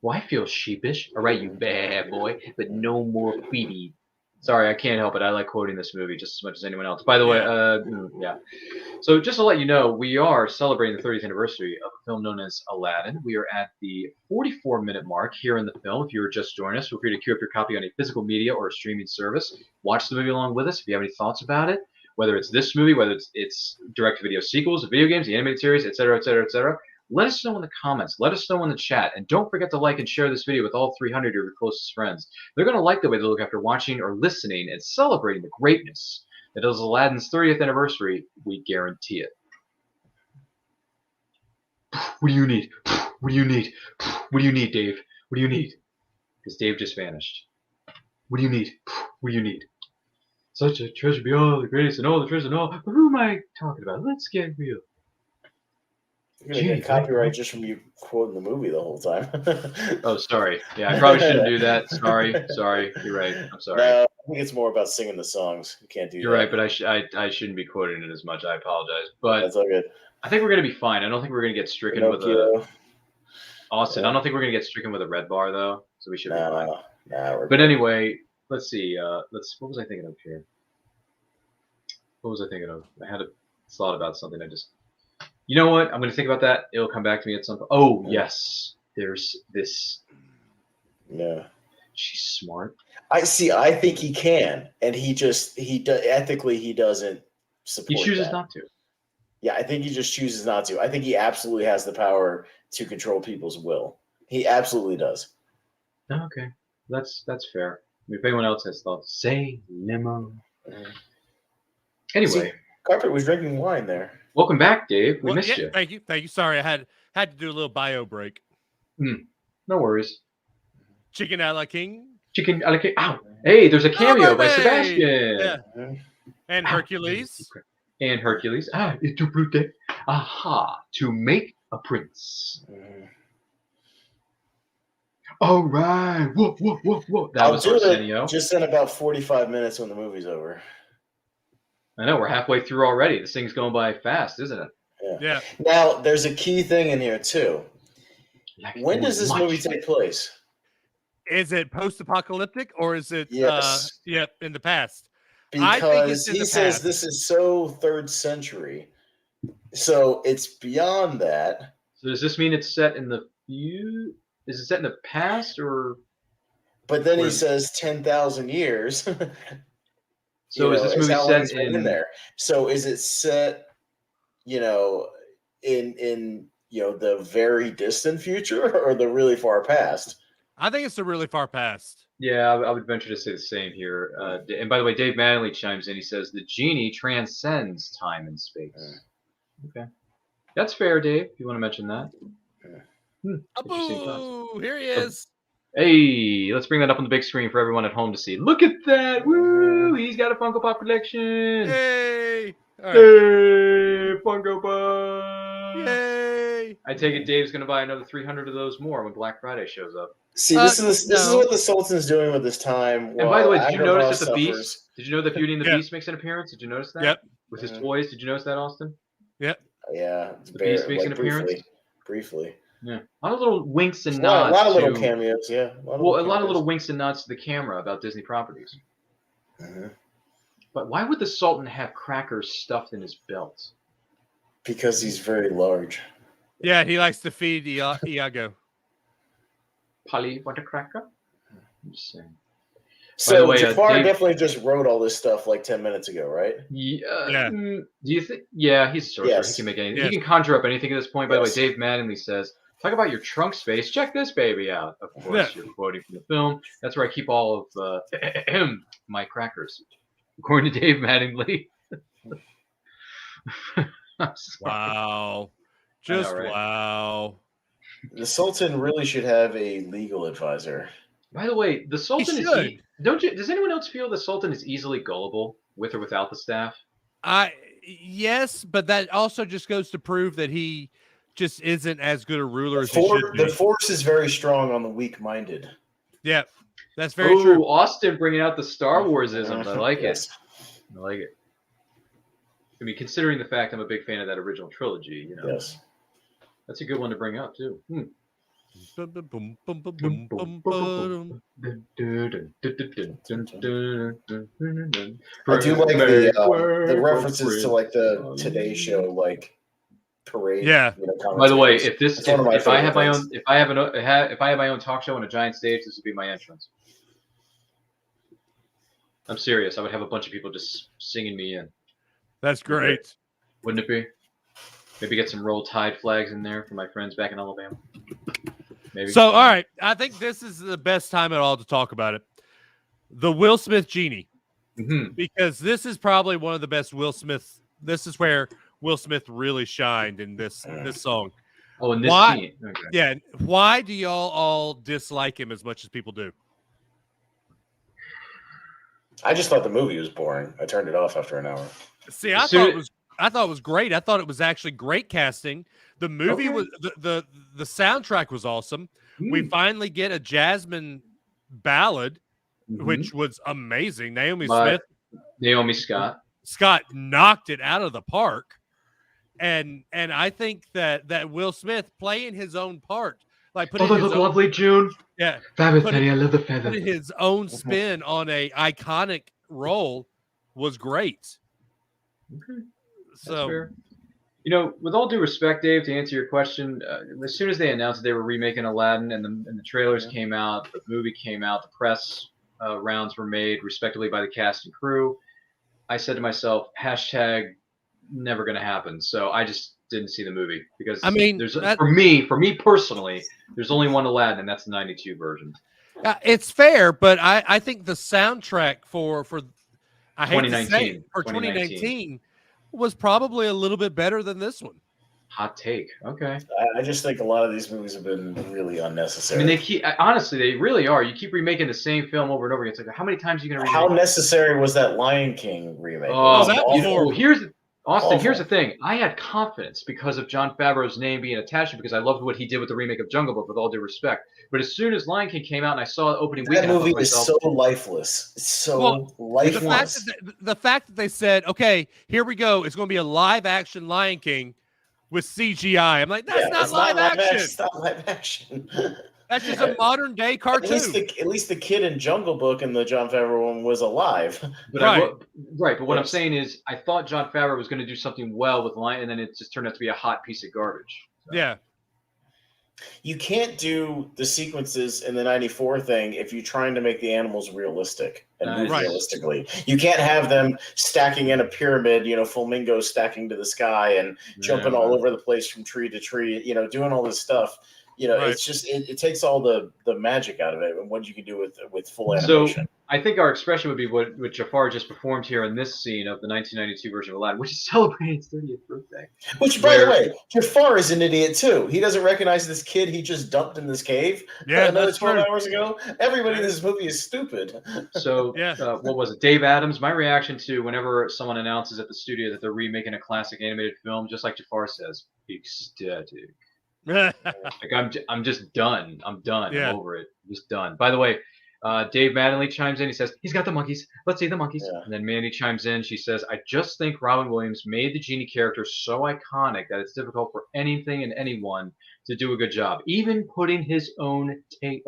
Well, I feel sheepish. All right, you bad boy, but no more Phoebe. Sorry, I can't help it. I like quoting this movie just as much as anyone else. By the way, yeah. So just to let you know, we are celebrating the 30th anniversary of a film known as Aladdin. We are at the 44-minute mark here in the film. If you were just joining us, feel free to queue up your copy on a physical media or a streaming service. Watch the movie along with us. If you have any thoughts about it, whether it's this movie, whether it's direct-to-video sequels, video games, the animated series, etc., let us know in the comments. Let us know in the chat. And don't forget to like and share this video with all 300 of your closest friends. They're going to like the way they look after watching or listening and celebrating the greatness that is Aladdin's 30th anniversary. We guarantee it. What do you need? What do you need? What do you need, Dave? What do you need? Because Dave just vanished. What do you need? What do you need? Such a treasure beyond the greatest and all the treasures and all. But who am I talking about? Let's get real. You're going to get copyright just from you quoting the movie the whole time. Oh, sorry. Yeah, I probably shouldn't do that. Sorry. You're right. I'm sorry. No, I think it's more about singing the songs. You can't do You're right, but I shouldn't be quoting it as much. I apologize. But that's all good. I think we're going to be fine. I don't think we're going to get stricken with Austin. Yeah. I don't think we're going to get stricken with a red bar, though. So we should be fine. But anyway, let's see. What was I thinking of here? What was I thinking of? I had a thought about something. You know what? I'm going to think about that. It'll come back to me at some point. Oh, yes. There's this. Yeah. She's smart. I think he can. And ethically, he doesn't support He chooses that. not to. Yeah, I think he just chooses not to. I think he absolutely has the power to control people's will. He absolutely does. Okay. That's fair. I mean, if anyone else has thoughts, say limo. Anyway. Carpet was drinking wine there. Welcome back, Dave. We missed you. Thank you. Sorry, I had to do a little bio break. No worries. Chicken a la king. Ow! Hey, there's a cameo by Sebastian. Yeah. And Hercules. And Hercules. Et tu brute. Aha! To make a prince. All right. Whoa. That was Arsenio. Just in about 45 minutes when the movie's over. I know, we're halfway through already. This thing's going by fast, isn't it? Yeah. Now, there's a key thing in here too. Like, When does this movie take place? Is it post-apocalyptic or is it Yes. in the past? I think it's Because in he the says past. this is so 3rd century. So it's beyond that. So does this mean it's set in the Is it set in the past or? But then he says 10,000 years. So is this movie how long set he's been in there? So is it set, in the very distant future or the really far past? I think it's the really far past. Yeah, I would venture to say the same here. And by the way, Dave Mattingly chimes in. He says the genie transcends time and space. Okay, that's fair, Dave. If you want to mention that. Interesting thoughts. Abu! Here he is. Hey, let's bring that up on the big screen for everyone at home to see. Look at that! Woo! He's got a Funko Pop collection. Yay! All right. Hey, Funko Pop! Yay! I take it Dave's going to buy another 300 of those more when Black Friday shows up. See, this is what the Sultan's doing with his time. And by the way, did you Agrabah notice that the suffers. Beast? Did you know that Beauty and the Beast makes an appearance? Did you notice that? Yep. With his toys, did you notice that, Austin? Yep. Yeah, The Beast makes an appearance. Briefly. Yeah, a lot of little winks and A nods. lot of little cameos. Yeah. A lot of little winks and nods to the camera about Disney properties. Mm-hmm. But why would the Sultan have crackers stuffed in his belt? Because he's very large. Yeah, he likes to feed Iago. Polly, want a cracker? I'm just saying. So way, Jafar Dave- definitely just wrote all this stuff like 10 minutes ago, right? Yeah. Do you think? Yeah, he's a sorcerer. Yes. He can make anything. Yes. He can conjure up anything at this point. By Yes. the way, Dave Mattingly says, "Talk about your trunk space. Check this baby out." Of course, you're quoting from the film. That's where I keep all of my crackers, according to Dave Mattingly. I'm sorry. Wow. Just right? wow. The Sultan really should have a legal advisor. By the way, the Sultan should. is. Don't you? Does anyone else feel the Sultan is easily gullible, with or without the staff? Yes, but that also just goes to prove that he just isn't as good a ruler as he should be. The force is very strong on the weak-minded. Yeah, that's very true. Austin bringing out the Star Wars-isms. I like Yes. it. I like it. I mean, considering the fact I'm a big fan of that original trilogy, Yes. that's a good one to bring up too. I do like the references to like the Today Show like parade. Yeah. By the way, if I have my things. own if I have my own talk show on a giant stage, this would be my entrance. I'm serious. I would have a bunch of people just singing me in. That's great. Wouldn't it be? Maybe get some Roll Tide flags in there for my friends back in Alabama. Maybe. So, all right. I think this is the best time at all to talk about it. The Will Smith Genie. Mm-hmm. Because this is probably one of the best Will Smith. This is where Will Smith really shined in this song. Oh, in this scene. Okay. Yeah. Why do y'all all dislike him as much as people do? I just thought the movie was boring. I turned it off after an hour. See, I thought it was great. I thought it was actually great casting. The movie was the soundtrack was awesome. We finally get a Jasmine ballad, which was amazing. Naomi Scott knocked it out of the park. And I think that Will Smith playing his own part, like putting his own, lovely June. Yeah, Feather, Teddy, I love the feather. putting his own spin on a iconic role was great. Okay. So, fair. With all due respect, Dave, to answer your question, as soon as they announced that they were remaking Aladdin and the trailers came out, the movie came out, the press rounds were made respectively by the cast and crew, I said to myself, hashtag never going to happen. So I just didn't see the movie because for me personally, there's only one Aladdin, and that's the 92 version. it's fair, but I think the soundtrack for I hate to say it, for 2019 was probably a little bit better than this one. Hot take. Okay. I just think a lot of these movies have been really unnecessary. I mean, honestly, they really are. You keep remaking the same film over and over again. It's like, how many times are you going to remake? How necessary was that Lion King remake? Here's the thing. I had confidence because of Jon Favreau's name being attached to it because I loved what he did with the remake of Jungle Book, with all due respect. But as soon as Lion King came out and I saw the opening weekend, that movie is so lifeless. It's so lifeless. The fact that they said, okay, here we go. It's going to be a live action Lion King. with CGI. I'm like, that's not it's live action. It's not live action. That's just a modern day cartoon. At least the kid in Jungle Book and the John Favreau one was alive. But Right. But what I'm saying is, I thought John Favreau was going to do something well with Lion, and then it just turned out to be a hot piece of garbage. So. Yeah. You can't do the sequences in the 94 thing if you're trying to make the animals realistic and move realistically. You can't have them stacking in a pyramid, flamingos stacking to the sky and jumping all over the place from tree to tree, doing all this stuff. It's just it takes all the magic out of it and what you can do with full animation. So I think our expression would be what Jafar just performed here in this scene of the 1992 version of Aladdin, which is celebrating his 30th birthday. Which, by the way, Jafar is an idiot too. He doesn't recognize this kid he just dumped in this cave another 12 hours ago. Everybody in this movie is stupid. So what was it? Dave Adams. My reaction to whenever someone announces at the studio that they're remaking a classic animated film, just like Jafar says, ecstatic. Like I'm just done. I'm done. Yeah. I'm over it. I'm just done. By the way, Dave Mattingly chimes in. He says he's got the monkeys. Let's see the monkeys. Yeah. And then Mandy chimes in. She says, "I just think Robin Williams made the Genie character so iconic that it's difficult for anything and anyone to do a good job, even putting his own take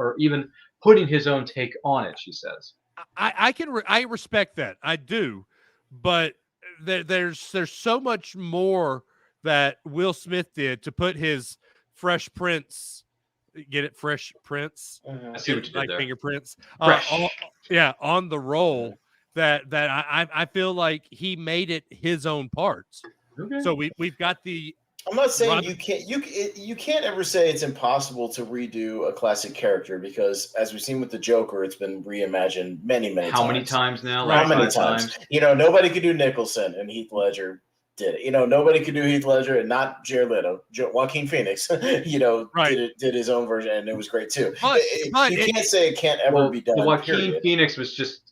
on it." She says, I respect that. I do, but there's so much more that Will Smith did to put his Fresh Prince, get it? Fresh Prince. I see what you did there. Fingerprints. On the roll that I feel like he made it his own parts. Okay. So we've got the. I'm not saying you can't ever say it's impossible to redo a classic character because, as we've seen with the Joker, it's been reimagined many times. How many times now? How many times? Nobody could do Nicholson, and Heath Ledger did it. Nobody could do Heath Ledger and not Jared Leto. Joaquin Phoenix, did his own version, and it was great too. You can't say it can't ever be done. Joaquin Phoenix was just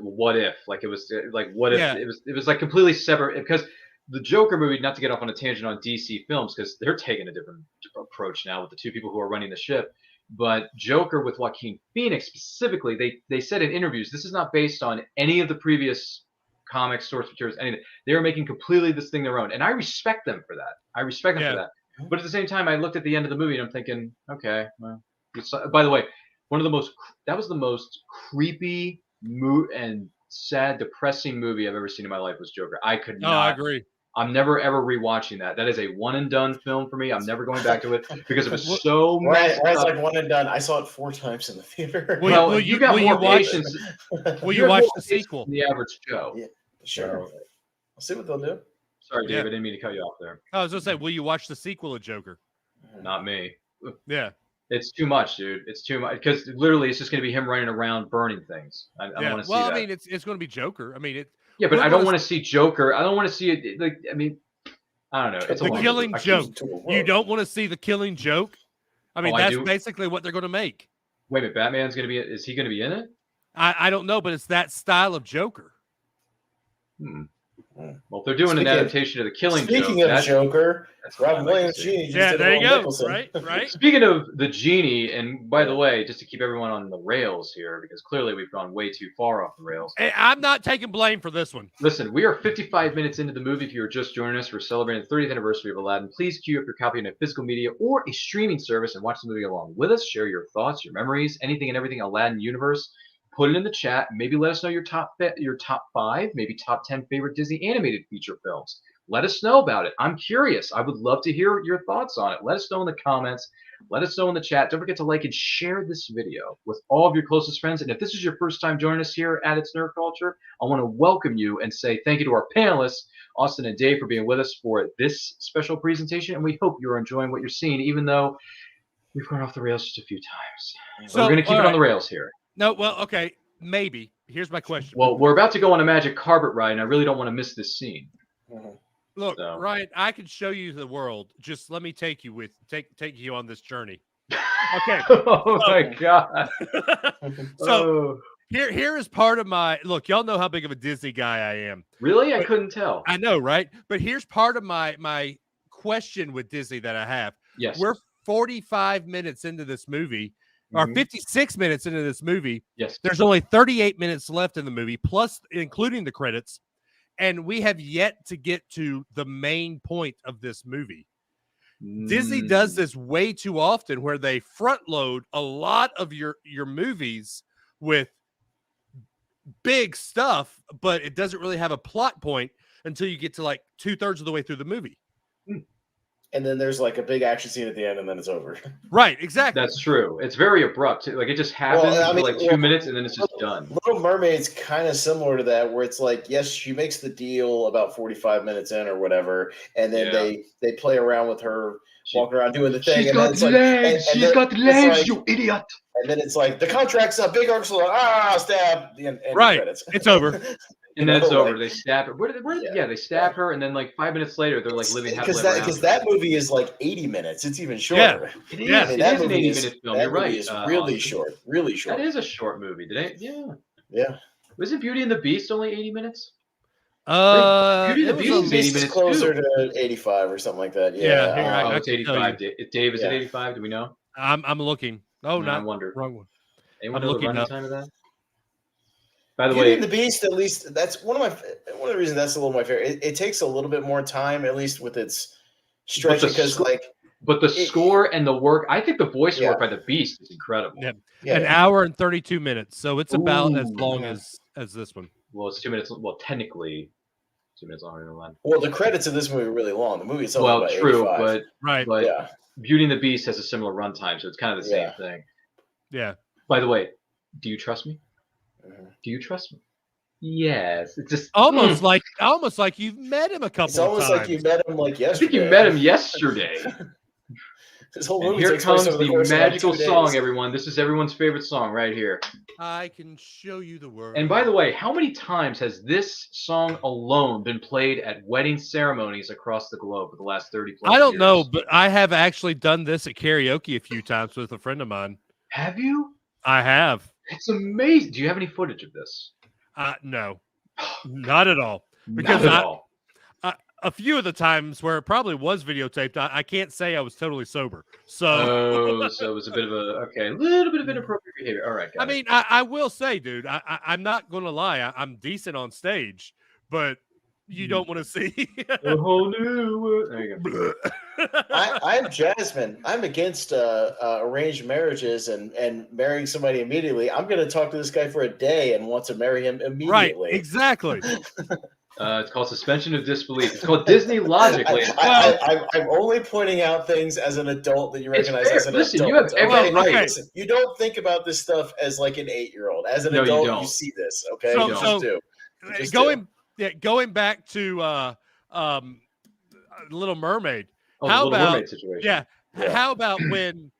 what if? Like it was like what if it was like completely separate because the Joker movie. Not to get off on a tangent on DC films because they're taking a different approach now with the two people who are running the ship. But Joker with Joaquin Phoenix specifically, they said in interviews this is not based on any of the previous comics, source materials, anything. They are making completely this thing their own, and I respect them for that. For that. But at the same time, I looked at the end of the movie and I'm thinking, okay, well. By the way, that was the most creepy and sad, depressing movie I've ever seen in my life was Joker. I could not. I agree. I'm never ever rewatching that. That is a one and done film for me. I'm never going back to it because it was so messed up. It's like one and done. I saw it 4 times in the theater. You got more patience. Will you watch the sequel? The average Joe. Yeah, sure. I'll see what they'll do. Sorry, Dave. I didn't mean to cut you off there. I was going to say, will you watch the sequel of Joker? Not me. Yeah. It's too much, dude. It's too much because literally it's just going to be him running around burning things. I don't want to see that. Well, I mean, it's going to be Joker. I mean, yeah, but I don't want to see Joker. I don't want to see it. Like, I mean, I don't know. It's the Killing Joke. You don't want to see the Killing Joke? I mean, that's basically what they're going to make. Wait a minute, Batman's going to be. Is he going to be in it? I don't know, but it's that style of Joker. Well, if they're doing an adaptation of the Killing Joke. Speaking of Joker, Robin Williams, Genie. Yeah, there you go. Right. Speaking of the Genie, and by the way, just to keep everyone on the rails here, because clearly we've gone way too far off the rails. Hey, I'm not taking blame for this one. Listen, we are 55 minutes into the movie. If you are just joining us, we're celebrating the 30th anniversary of Aladdin. Please queue up your copy in a physical media or a streaming service and watch the movie along with us. Share your thoughts, your memories, anything and everything Aladdin universe. Put it in the chat. Maybe let us know your top 5, maybe top 10 favorite Disney animated feature films. Let us know about it. I'm curious. I would love to hear your thoughts on it. Let us know in the comments. Let us know in the chat. Don't forget to like and share this video with all of your closest friends. And if this is your first time joining us here at It's Nerd Culture, I want to welcome you and say thank you to our panelists, Austin and Dave, for being with us for this special presentation. And we hope you're enjoying what you're seeing, even though we've gone off the rails just a few times. So we're going to keep it on the rails here. No, well, okay, maybe. Here's my question. Well, we're about to go on a magic carpet ride, and I really don't want to miss this scene. Look, Ryan, I can show you the world. Just let me take you on this journey. Okay. My God. Here is part of my look. Y'all know how big of a Disney guy I am. Really? I couldn't tell. I know, right? But here's part of my question with Disney that I have. Yes. We're 45 minutes into this movie. Or 56 minutes into this movie. Yes. There's only 38 minutes left in the movie, plus including the credits. And we have yet to get to the main point of this movie. Disney does this way too often where they front load a lot of your movies with big stuff, but it doesn't really have a plot point until you get to like 2/3 of the way through the movie. And then there's like a big action scene at the end, and then it's over. Right, exactly. That's true. It's very abrupt. Like, it just happens for like 2 minutes, and then it's just done. Little Mermaid's kind of similar to that, where it's like, yes, she makes the deal about 45 minutes in or whatever, and then they play around with her, walking around doing the thing. She's got legs. She's got legs, you idiot. And then it's like, the contract's up, big arcs, stab. And right, credits. It's over. And then it's over. They stab her. They stab her, and then like 5 minutes later, they're like living happily ever after. Because that movie is like 80 minutes. It's even shorter. It is. It is an 80-minute film. You're right. It's really short. Really short. That is a short movie. Yeah. Wasn't Beauty and the Beast only 80 minutes? Beauty and the Beast is 80 minutes closer to 85 or something like that. Yeah. It's 85. Dave, is it 85? Do we know? I'm looking. Oh, no. I wonder. Wrong one. Anyone know the running time of that? By the way, Beauty and the Beast, at least that's one of the reasons that's a little my favorite. It takes a little bit more time, at least with its stretch, because But the score and the work, I think the voice work by the Beast is incredible. Yeah. An hour and 32 minutes, so it's about as long as this one. Well, it's 2 minutes. Well, technically, 2 minutes longer than one. Well, the credits of this movie are really long. The movie is only about true, 85. but Beauty and the Beast has a similar runtime, so it's kind of the same thing. Yeah. By the way, do you trust me? Do you trust me? Yes. It's just almost like you've met him a couple of times. It's almost like you met him like yesterday. I think you met him yesterday. This whole movie here comes the magical song, everyone. This is everyone's favorite song right here. I can show you the world. And by the way, how many times has this song alone been played at wedding ceremonies across the globe for the last 30 plus years? I don't know, but I have actually done this at karaoke a few times with a friend of mine. Have you? I have. It's amazing. Do you have any footage of this? No, not at all. Because not at all. A few of the times where it probably was videotaped, I can't say I was totally sober. So, so it was a bit of a little bit of inappropriate behavior. All right, guys. I mean, I will say, dude, I'm not going to lie. I'm decent on stage, but you don't want to see a whole new world. There you go. I'm Jasmine. I'm against arranged marriages and marrying somebody immediately. I'm going to talk to this guy for a day and want to marry him immediately. Right, exactly. It's called suspension of disbelief. It's called Disney logically. I'm only pointing out things as an adult that you recognize as an adult. You have every right. Listen, you don't think about this stuff as like an 8-year-old. As an adult, you see this. Okay, going back to Little Mermaid. Mermaid situation. Yeah. How about when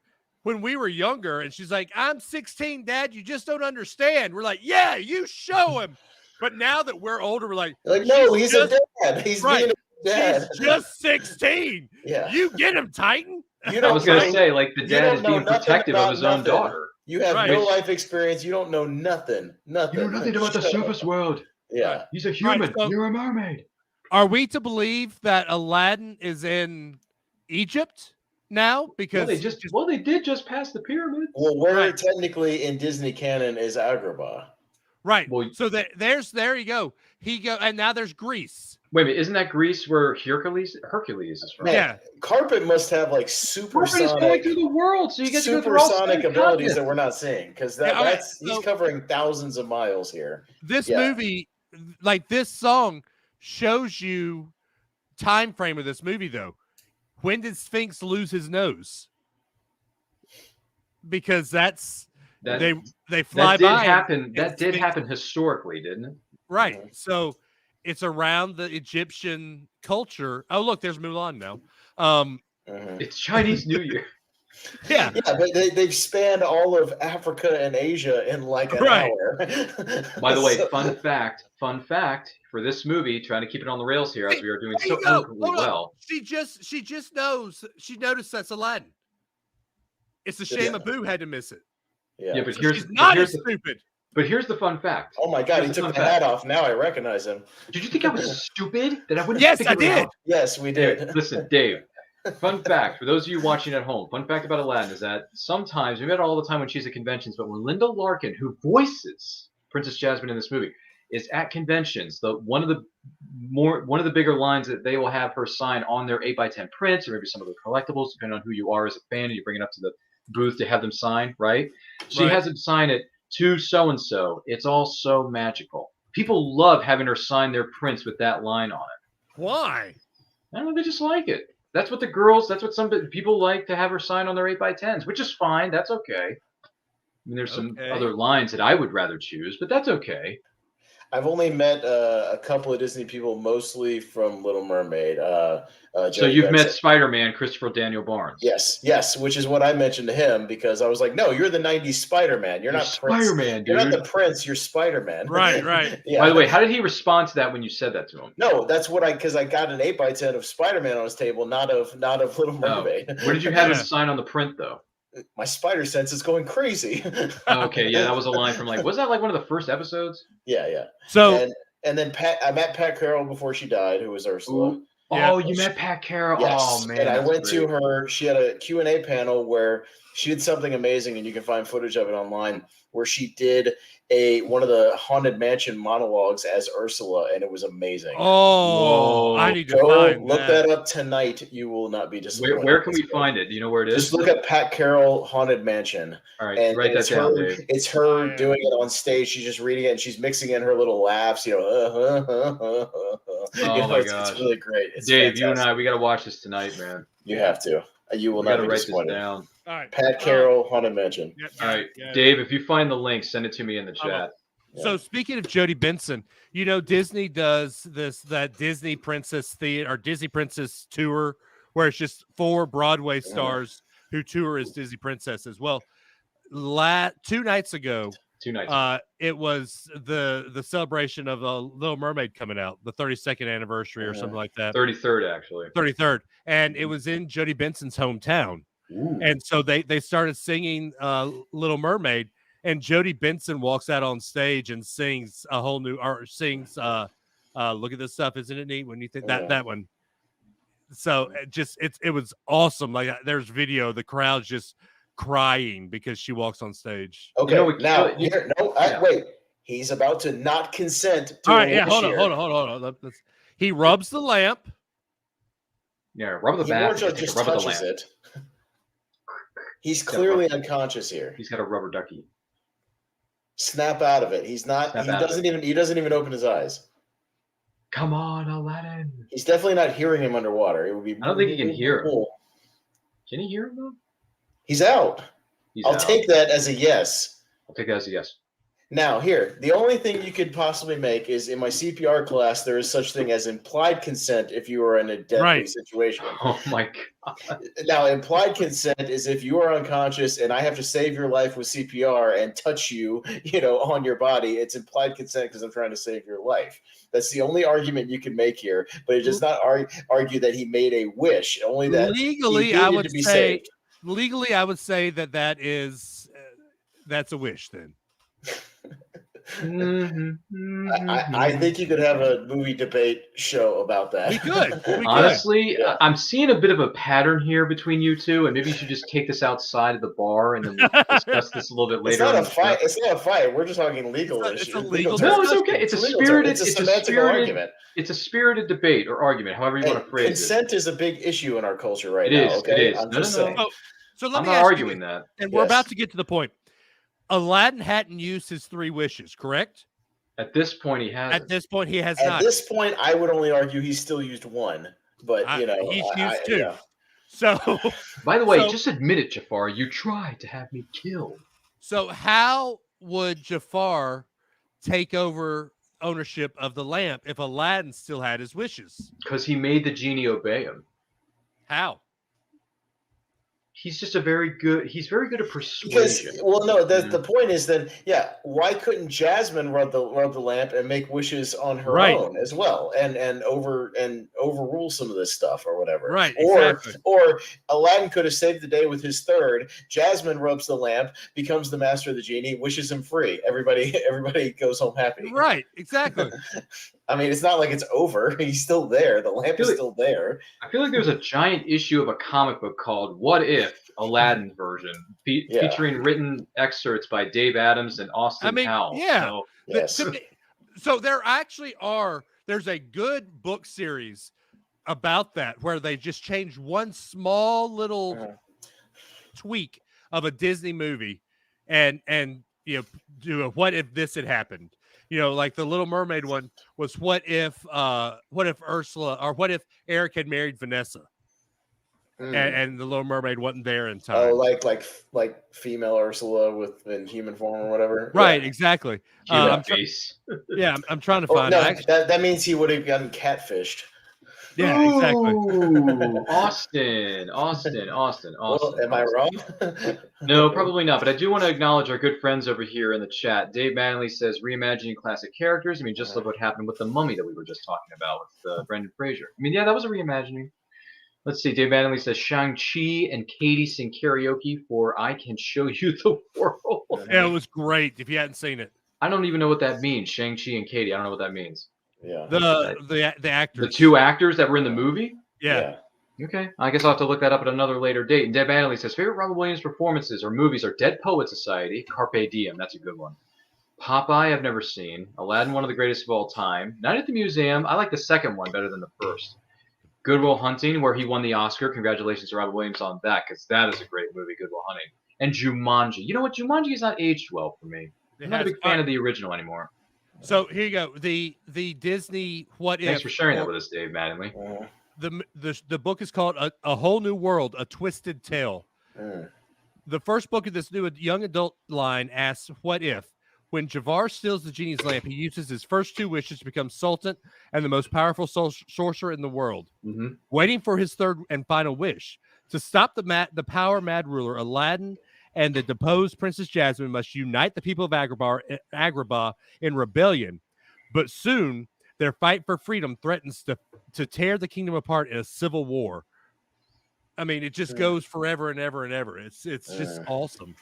we were younger and she's like, "I'm 16, Dad. You just don't understand." We're like, "Yeah, you show him." But now that we're older, we're like, no, he's a dad. He's being a dad. She's just 16. Yeah. You get him, Titan. I was going to say, like, the dad is being protective of his own daughter. You have no life experience. You don't know nothing. Nothing. You know nothing about the surface world. Yeah. He's a human. You're a mermaid. Are we to believe that Aladdin is in Egypt now? Because they did just pass the pyramids. Well, where technically in Disney canon is Agrabah. Right. Well, so there you go. And now there's Greece. Wait a minute, isn't that Greece where Hercules is from? Yeah. Carpet must have like supersonic going through the world, so you get supersonic abilities that we're not seeing because he's covering thousands of miles here. This movie, like this song, shows you time frame of this movie though. When did Sphinx lose his nose? Because they fly by. That did happen historically, didn't it? Right. So it's around the Egyptian culture. Oh, look, there's Mulan now. It's Chinese New Year. Yeah. Yeah, but they've spanned all of Africa and Asia in like an hour. By the way, fun fact for this movie, trying to keep it on the rails here as we are doing so eloquently well. She just knows. She noticed that's Aladdin. It's a shame Abu had to miss it. Yeah, but here's stupid. But here's the fun fact. Oh my God, he took the hat off. Now I recognize him. Did you think I was stupid? That I wouldn't? Yes, I did. Yes, we did. Listen, Dave. Fun fact for those of you watching at home. Fun fact about Aladdin is that sometimes we met all the time when she's at conventions, but when Linda Larkin, who voices Princess Jasmine in this movie, is at conventions. One of the bigger lines that they will have her sign on their 8x10 prints, or maybe some of the collectibles, depending on who you are as a fan, and you bring it up to the booth to have them sign, right? She Right. has them sign it to so and so. It's all so magical. People love having her sign their prints with that line on it. Why? I don't know, they just like it. That's what some people like to have her sign on their 8x10s, which is fine. That's okay. I mean, there's some other lines that I would rather choose, but that's okay. I've only met a couple of Disney people, mostly from Little Mermaid. So you've met Spider-Man, Christopher Daniel Barnes. Yes, which is what I mentioned to him because I was like, "No, you're the '90s Spider-Man. You're not Spider-Man, dude. You're not the Prince. You're Spider-Man." Right. Yeah. By the way, how did he respond to that when you said that to him? No, that's what because I got an 8x10 of Spider-Man on his table, not of Little Mermaid. Oh. Where did you have him sign on the print though? My spider sense is going crazy. Okay, yeah, that was a line from was that like one of the first episodes? Yeah. So and then I met Pat Carroll before she died, who was Ursula. Ooh. Yeah. Oh, you met Pat Carroll. Yes. Oh man. And I went to her. She had a Q&A panel where she did something amazing, and you can find footage of it online, where she did one of the Haunted Mansion monologues as Ursula, and it was amazing. Oh, I need to look that up tonight. You will not be disappointed. Where can we find it? Do you know where it is? Just look at Pat Carroll Haunted Mansion. All right, write that down, Dave. It's her doing it on stage. She's just reading it, and she's mixing in her little laughs. Oh my gosh, it's really great. It's Dave, fantastic. you and I, we got to watch this tonight, man. You have to. You will not be disappointed. Down. All right. Pat Carroll, Haunted Mansion. All right, Dave, if you find the link, send it to me in the chat. So speaking of Jodie Benson, Disney does that Disney Princess Theater or Disney Princess Tour, where it's just 4 Broadway stars who tour as Disney princesses. Well, 2 nights ago, it was the celebration of the Little Mermaid coming out, the 32nd anniversary or something like that. 33rd, actually. 33rd, and it was in Jodie Benson's hometown. Ooh. And so they started singing Little Mermaid. And Jodie Benson walks out on stage and sings a whole new, or sings, look at this stuff, isn't it neat? When you think that one. So it was awesome. Like there's video, the crowd's just crying because she walks on stage. Okay, wait. He's about to not consent to. All right, yeah, hold on. He rubs the lamp. Yeah, rub the bath. He just touches it. He's clearly unconscious here. He's got a rubber ducky. Snap out of it. He's not. He doesn't even open his eyes. Come on, Aladdin. He's definitely not hearing him underwater. It would be. I don't think he can hear him. Can he hear him though? He's out. I'll take that as a yes. I'll take that as a yes. Now, here, the only thing you could possibly make is in my CPR class, there is such thing as implied consent if you are in a deadly situation. Oh, my God. Now, implied consent is if you are unconscious and I have to save your life with CPR and touch you, on your body. It's implied consent because I'm trying to save your life. That's the only argument you can make here. But it does not argue that he made a wish, only that legally, I would say, legally, I would say that is that's a wish then. I think you could have a movie debate show about that. We could. Honestly, I'm seeing a bit of a pattern here between you two, and maybe you should just take this outside of the bar and then we'll discuss this a little bit later. It's not a fight. It's not a fight. We're just talking legal issues. No, it's okay. It's a spirited. It's a semantic argument. It's a spirited debate or argument, however you want to phrase it. Consent is a big issue in our culture right now. Okay, it is. I'm just saying. So let I'm me not ask arguing you, that. and we're about to get to the point. Aladdin hadn't used his 3 wishes, correct? At this point, he has. At this point, he has not. At this point, I would only argue he's still used 1, but he's used 2. Yeah. So, by the way, just admit it, Jafar. You tried to have me killed. So, how would Jafar take over ownership of the lamp if Aladdin still had his wishes? Because he made the genie obey him. How? He's just very good at persuasion. The point is then, why couldn't Jasmine rub the lamp and make wishes on her own as well, and overrule some of this stuff or whatever? Right. Or Aladdin could have saved the day with his 3rd. Jasmine rubs the lamp, becomes the master of the genie, wishes him free. Everybody goes home happy. Right. Exactly. I mean, it's not like it's over. He's still there. The lamp is still there. I feel like there's a giant issue of a comic book called "What If." Aladdin version, featuring written excerpts by Dave Adams and Austin Howell. Yeah. So, So there actually there's a good book series about that where they just changed one small little tweak of a Disney movie and do a what if this had happened. Like the Little Mermaid one was what if Ursula, or what if Eric had married Vanessa and the Little Mermaid wasn't there in time. Oh, like female Ursula in human form or whatever. Right, exactly. I'm trying to find it. That means he would have gotten catfished. Yeah, exactly. Ooh, Austin. Well, am I wrong? No, probably not. But I do want to acknowledge our good friends over here in the chat. Dave Manley says reimagining classic characters. I mean, just look what happened with the Mummy that we were just talking about with Brendan Fraser. I mean, yeah, that was a reimagining. Let's see. Dave Manley says Shang-Chi and Katie sing karaoke for "I Can Show You the World." Yeah, it was great. If you hadn't seen it, I don't even know what that means. Shang-Chi and Katie. I don't know what that means. Yeah. The actors. The two actors that were in the movie? Yeah. Okay. I guess I'll have to look that up at another later date. And Deb Manley says, favorite Robin Williams performances or movies are Dead Poet Society, Carpe Diem. That's a good one. Popeye, I've never seen. Aladdin, one of the greatest of all time. Night at the Museum. I like the second one better than the first. Good Will Hunting, where he won the Oscar. Congratulations to Robin Williams on that, because that is a great movie, Good Will Hunting. And Jumanji. You know what? Jumanji has not aged well for me. I'm not a big fan of the original anymore. So here you go. The Disney What If. Thanks for sharing that with us, Dave Mattingly. The book is called A Whole New World, A Twisted Tale. The first book of this new young adult line asks, what if, when Jafar steals the genie's lamp, he uses his first two wishes to become sultan and the most powerful sorcerer in the world, waiting for his third and final wish. To stop the power-mad ruler, Aladdin and the deposed Princess Jasmine must unite the people of Agrabah in rebellion. But soon, their fight for freedom threatens to tear the kingdom apart in a civil war. I mean, it just goes forever and ever and ever. It's just awesome.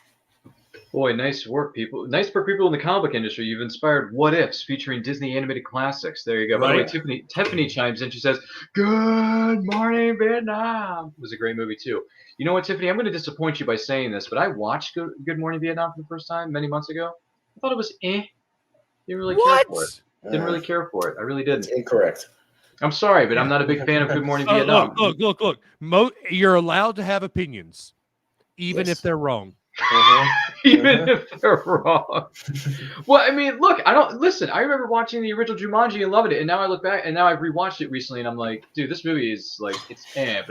Boy, nice work, people. Nice for people in the comic book industry. You've inspired what ifs featuring Disney animated classics. There you go. By the way, Tiffany chimes in. She says, "Good morning, Vietnam." It was a great movie too. You know what, Tiffany? I'm going to disappoint you by saying this, but I watched Good Morning Vietnam for the first time many months ago. I thought it was Didn't really care for it. Didn't really care for it. I really didn't. That's incorrect. I'm sorry, but I'm not a big fan of Good Morning Vietnam. Look. You're allowed to have opinions, even if they're wrong. Even if they're wrong. Well, I mean, look, I remember watching the original Jumanji and loving it, and now I look back, and now I've rewatched it recently, and I'm like, dude, this movie is like, but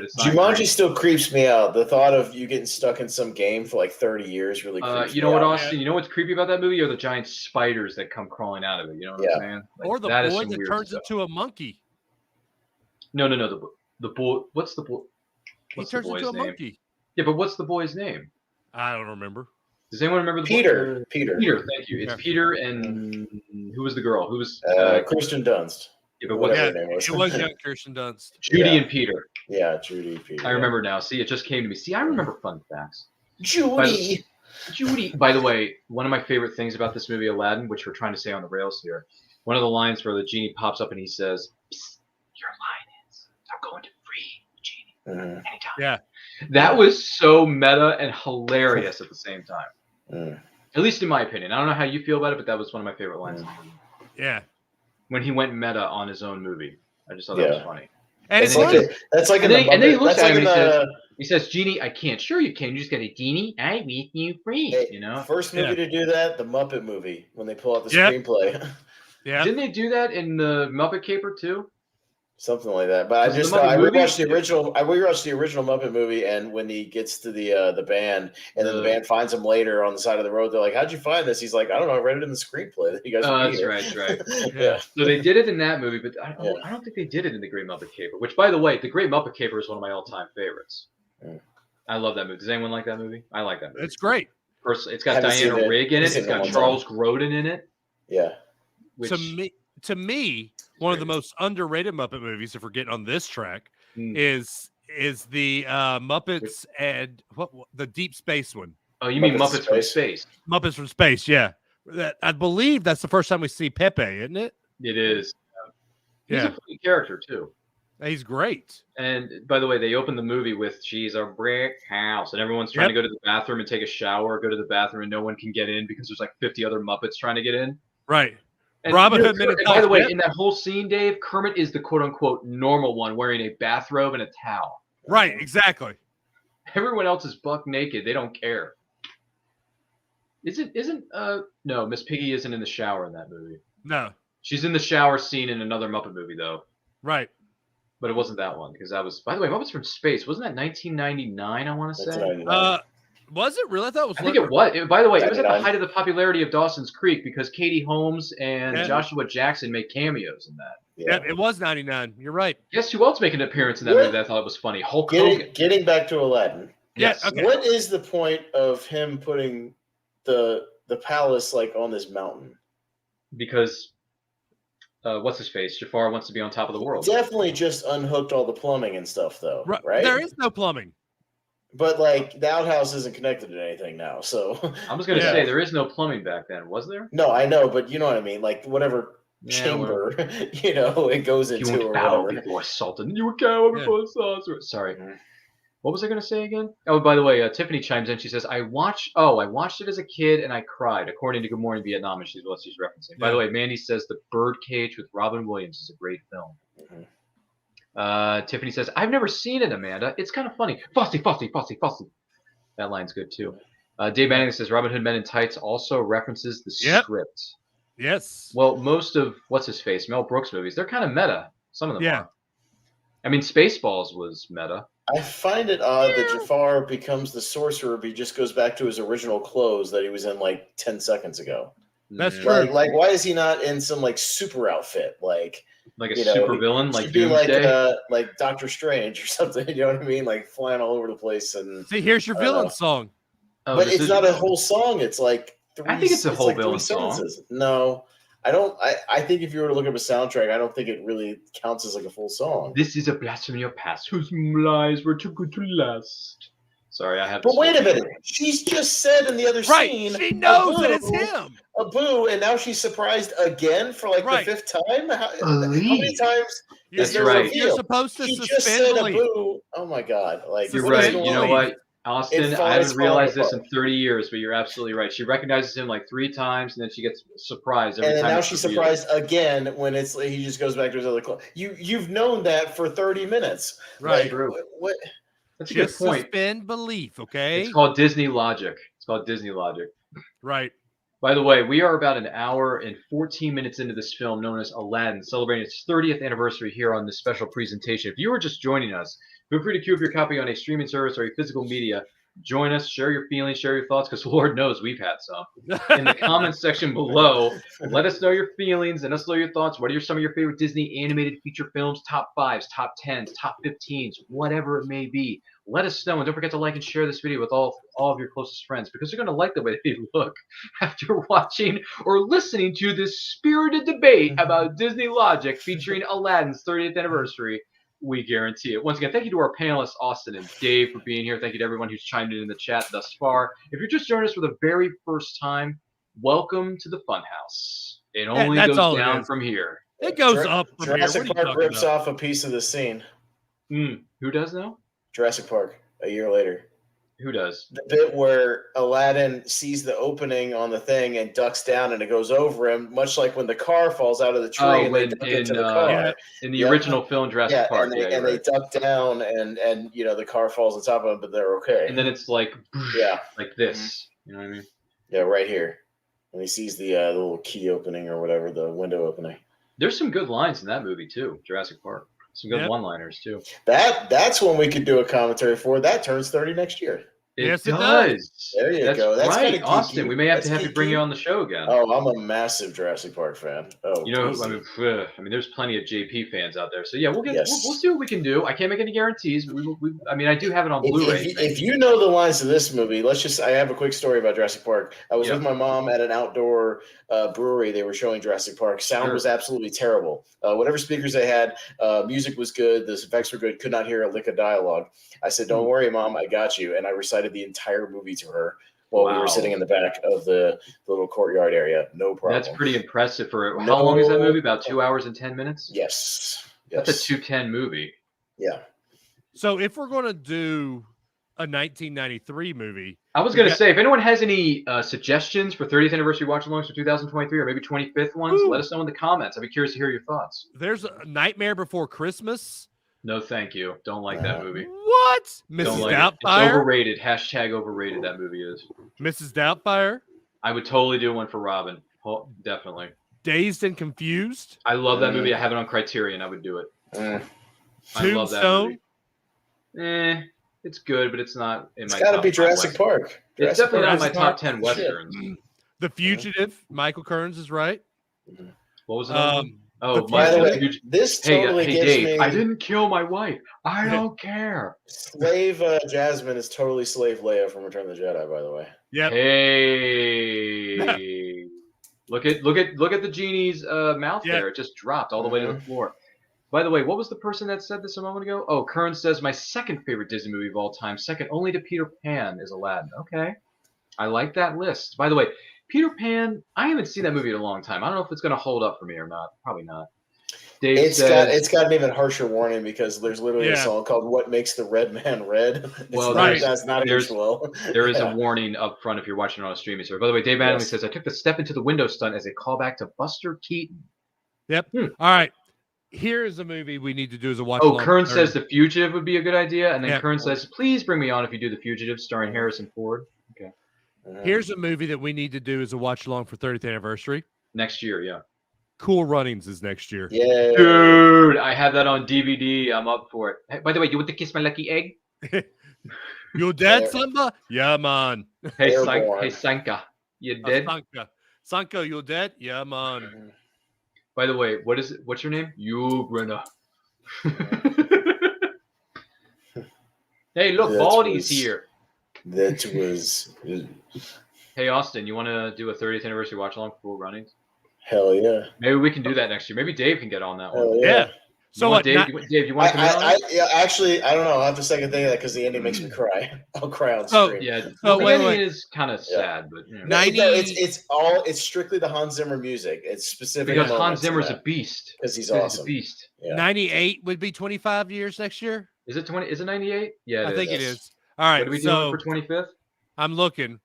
it's not. Jumanji great. Still creeps me out. The thought of you getting stuck in some game for like 30 years really creeps me you know what, out. Austin? You know what's creepy about that movie? Are the giant spiders that come crawling out of it. You know what I'm saying? Like, or the boy that turns into a monkey. No. The boy. What's the boy? He turns into a monkey. Yeah, but what's the boy's name? I don't remember. Does anyone remember the Peter? boy? Peter, thank you. It's Peter, and who was the girl? Who was Kristen Dunst. Yeah, but her name was. It was young Kirsten Dunst. Judy and Peter. Yeah, Judy and Peter. I remember now. See, it just came to me. See, I remember fun facts. Judy. By the way, one of my favorite things about this movie, Aladdin, which we're trying to say on the rails here, one of the lines where the genie pops up and he says, "Your line is, I'm going to free the genie anytime." Yeah. That was so meta and hilarious at the same time. At least in my opinion. I don't know how you feel about it, but that was one of my favorite lines. Yeah. When he went meta on his own movie. I just thought that was funny. And then he looks at him and he says, "Genie, I can't." "Sure you can. You just got a genie. I make you free." Hey, first movie to do that, the Muppet movie, when they pull out the screenplay. Yeah. Didn't they do that in the Muppet Caper too? Something like that. But I rewatched the original. I rewatched the original Muppet movie, and when he gets to the band, and then the band finds him later on the side of the road, they're like, "How'd you find this?" He's like, "I don't know. I read it in the screenplay that you guys." That's right. Yeah. So they did it in that movie, but I don't think they did it in the Great Muppet Caper. Which, by the way, the Great Muppet Caper is one of my all-time favorites. I love that movie. Does anyone like that movie? I like that movie. It's great. It's got Diana Rigg in it. It's got Charles Grodin in it. Yeah. To me, one of the most underrated Muppet movies, if we're getting on this track, is the Muppets and the Deep Space one. Oh, you mean Muppets from Space? Muppets from Space, yeah. I believe that's the first time we see Pepe, isn't it? It is. He's a funny character too. He's great. And by the way, they open the movie with "She's a brick house," and everyone's trying to go to the bathroom and take a shower, go to the bathroom, and no one can get in because there's like 50 other Muppets trying to get in. Right. And, Robin you know, Hood Men in and by the Tights, way, yeah. in that whole scene, Dave, Kermit is the quote-unquote normal one wearing a bathrobe and a towel. Right, exactly. Everyone else is buck naked. They don't care. No, Miss Piggy isn't in the shower in that movie. No, She's in the shower scene in another Muppet movie, though. right. But it wasn't that one, because that was, by the way, Muppets from Space. Wasn't that 1999, I want to That's say? 99. Was it really? I thought it was. I think it was. By the way, it was at the 99. height of the popularity of Dawson's Creek because Katie Holmes and Yeah. Joshua Jackson made cameos in that. Yeah, it was 99. You're right. Guess who else making an appearance in that movie that I thought was funny? Hulk Hogan. Getting back to Aladdin. Yes. Yeah, okay. What is the point of him putting the palace like on this mountain? Because what's his face? Jafar wants to be on top of the world. Definitely just unhooked all the plumbing and stuff, though, right? There is no plumbing. But like the outhouse isn't connected to anything now, so I was going to say there is no plumbing back then, was there? no, I know, but you know what I mean. Like whatever chamber, it goes into You or won't bow whatever. before Sultan. You would cow before Sultan. Sorry. What was I going to say again? Oh, by the way, Tiffany chimes in. She says, I watched it as a kid and I cried, according to Good Morning Vietnam, and she's what she's referencing. By the way, Mandy says The Birdcage with Robin Williams is a great film. Tiffany says, I've never seen it, Amanda. It's kind of funny. Fossy, Fossy, Fossy, Fossy. That line's good, too. Dave Manning says, Robin Hood Men in Tights also references the script. Yes. Well, most of, what's-his-face, Mel Brooks movies, they're kind of meta. Some of them are. I mean, Spaceballs was meta. I find it odd that Jafar becomes the sorcerer, but he just goes back to his original clothes that he was in like 10 seconds ago. That's true. Like, why is he not in some like super outfit? Like a super villain, like Doomsday? Like Doctor Strange or something. You know what I mean? Like flying all over the place. And see, here's your villain song. Oh, but it's not a whole song. It's like I think it's a whole villain song. song. No, I don't. I think if you were to look up a soundtrack, I don't think it really counts as like a full song. This is a blasphemy of past whose lies were too good to last. Sorry, I have. But wait a minute. She's just said in the other scene. She knows that it's him. A boo, and now she's surprised again for like the fifth time. How many times? That's right. You're supposed to she suspend just said belief. A boo. Oh my god! Like you're right. You know what? Austin, I haven't realized this in 30 years, but you're absolutely right. She recognizes him like 3 times, and then she gets surprised every time. And then now she's surprised again when it's he just goes back to his other clothes. You've known that for 30 minutes, right? Like, what? That's a good point. Suspend belief, okay? It's called Disney logic. Right. By the way, we are about an hour and 14 minutes into this film known as Aladdin, celebrating its 30th anniversary here on this special presentation. If you are just joining us, feel free to queue up your copy on a streaming service or a physical media. Join us, share your feelings, share your thoughts, because Lord knows we've had some. In the comments section below, let us know your feelings and us know your thoughts. What are some of your favorite Disney animated feature films, top 5s, top 10s, top 15s, whatever it may be. Let us know, and don't forget to like and share this video with all of your closest friends, because they're going to like the way they look after watching or listening to this spirited debate about Disney logic featuring Aladdin's 30th anniversary. We guarantee it. Once again, thank you to our panelists, Austin and Dave, for being here. Thank you to everyone who's chimed in the chat thus far. If you're just joining us for the very first time, welcome to the Funhouse. It only goes down from here. It goes up from Jurassic here. Park rips off a piece of the scene. Who does now? Jurassic Park, a year later. Who does? The bit where Aladdin sees the opening on the thing and ducks down and it goes over him, much like when the car falls out of the tree and they duck into the car. In the original film, Jurassic Park. And they duck down and the car falls on top of them, but they're okay. And then it's like like this. You know what I mean? Yeah, right here. And he sees the little key opening or whatever, the window opening. There's some good lines in that movie too, Jurassic Park. Some good one-liners too. That's when we could do a commentary for. That turns 30 next year. It does. There you go. That's right, Austin. We may have to bring you on the show again. Oh, I'm a massive Jurassic Park fan. Oh, I mean, there's plenty of JP fans out there. So yeah, we'll see what we can do. I can't make any guarantees. I do have it on Blu-ray. If you know the lines of this movie, I have a quick story about Jurassic Park. I was with my mom at an outdoor brewery. They were showing Jurassic Park. Sound was absolutely terrible. Whatever speakers they had, music was good. The effects were good. Could not hear a lick of dialogue. I said, "Don't worry, Mom, I got you." And I recited the entire movie to her while we were sitting in the back of the little courtyard area. No problem. That's pretty impressive for how long is that movie? About 2 hours and 10 minutes? Yes. That's a 2:10 movie. Yeah. So if we're going to do a 1993 movie. I was going to say, if anyone has any suggestions for 30th anniversary watch-alongs for 2023 or maybe 25th ones, let us know in the comments. I'd be curious to hear your thoughts. There's a Nightmare Before Christmas. No, thank you. Don't like that movie. What? Don't Mrs. like Doubtfire? It's overrated. # overrated that movie is. Mrs. Doubtfire? I would totally do one for Robin. Oh, definitely. Dazed and Confused? I love that movie. I have it on Criterion. I would do it. I love that movie. It's good, but it's not in my top 10. It's got to be Jurassic Park. It's definitely not in my top 10 westerns. The Fugitive. Michael Kearns is right. What was it? Oh, by the way, this totally gives Dave, me... I didn't kill my wife. I don't care. Slave Jasmine is totally Slave Leia from Return of the Jedi, by the way. Yep. Hey. Look at the genie's mouth there. It just dropped all the way to the floor. By the way, what was the person that said this a moment ago? Oh, Kern says my second favorite Disney movie of all time, second only to Peter Pan, is Aladdin. Okay. I like that list. By the way, Peter Pan, I haven't seen that movie in a long time. I don't know if it's going to hold up for me or not. Probably not. Dave it's got an even harsher warning because there's literally a song called "What Makes the Red Man Red." That's not well. There is a warning up front if you're watching it on a streaming service. By the way, Dave Adamley says I took the step into the window stunt as a callback to Buster Keaton. Yep. All right. Here is a movie we need to do as a watch. Oh, Kern says The Fugitive would be a good idea, and then Kern says, "Please bring me on if you do The Fugitive, starring Harrison Ford." Okay. Here's a movie that we need to do as a watch along for 30th anniversary next year. Yeah. Cool Runnings is next year. Yeah, dude, I have that on DVD. I'm up for it. Hey, by the way, you want to kiss my lucky egg? You dead, Samba? Yeah, man. Hey, Sanka, you dead? Sanka, you dead? Yeah, man. By the way, what's your name? You, Brenna. Hey, look, Baldy's here. That was. Hey, Austin, you want to do a 30th anniversary watch along for Cool Runnings? Hell yeah. Maybe we can do that next year. Maybe Dave can get on that one. Yeah. So what, Dave? Dave, you want to come on? Yeah, actually, I don't know. I'll have to second think of that because the ending makes me cry. I'll cry on stream. Yeah. The ending is kind of sad, but you know. It's strictly the Hans Zimmer music. It's specific because Hans Zimmer's a beast. Because he's awesome. He's a beast. Yeah. 98 would be 25 years next year. Is it 20? Is it 98? Yeah, I think it is. All right. What are we doing for 25th? I'm looking.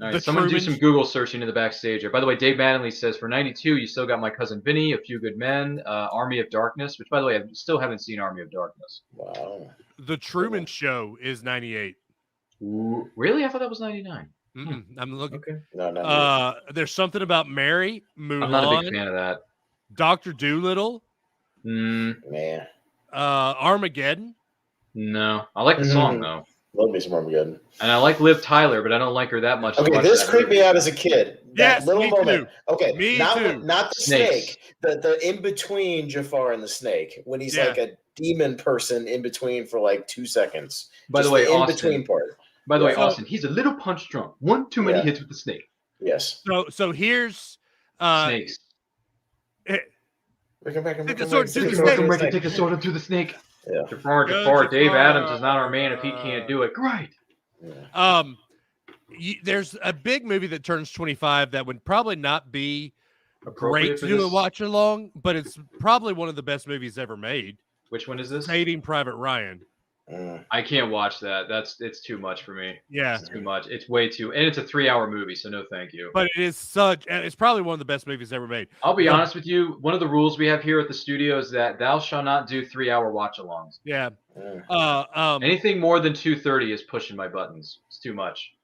All right, someone do some Google searching in the backstage here. By the way, Dave Mattingly says for 92, you still got My Cousin Vinny, A Few Good Men, Army of Darkness, which, by the way, I still haven't seen Army of Darkness. Wow. The Truman Show is 98. Ooh, really? I thought that was 99. I'm looking. Okay. No. There's Something About Mary, Mulan. I'm not a big fan of that. Dr. Doolittle. Man. Armageddon. No. I like the song, though. Love me some Armageddon. And I like Liv Tyler, but I don't like her that much. Okay, this creeped me out as a kid. Yes, little me moment. Too. Okay, not the snake. The in between Jafar and the snake when he's like a demon person in between for like 2 seconds. By the way, in Austin, between part. By the way, Austin, he's a little punch drunk. One too many hits with the snake. Yes. So here's snakes. Take the sword through the snake. Yeah. Jafar, Dave Adams is not our man if he can't do it. Great. Yeah. There's a big movie that turns 25 that would probably not be great to do a watch along, but it's probably one of the best movies ever made. Which one is this? Saving Private Ryan. I can't watch that. It's too much for me. Yeah, it's too much. It's way too, and it's a 3-hour movie, so no, thank you. But it's probably one of the best movies ever made. I'll be honest with you. One of the rules we have here at the studio is that thou shall not do 3-hour watch-alongs. Yeah. Anything more than 2:30 is pushing my buttons. It's too much.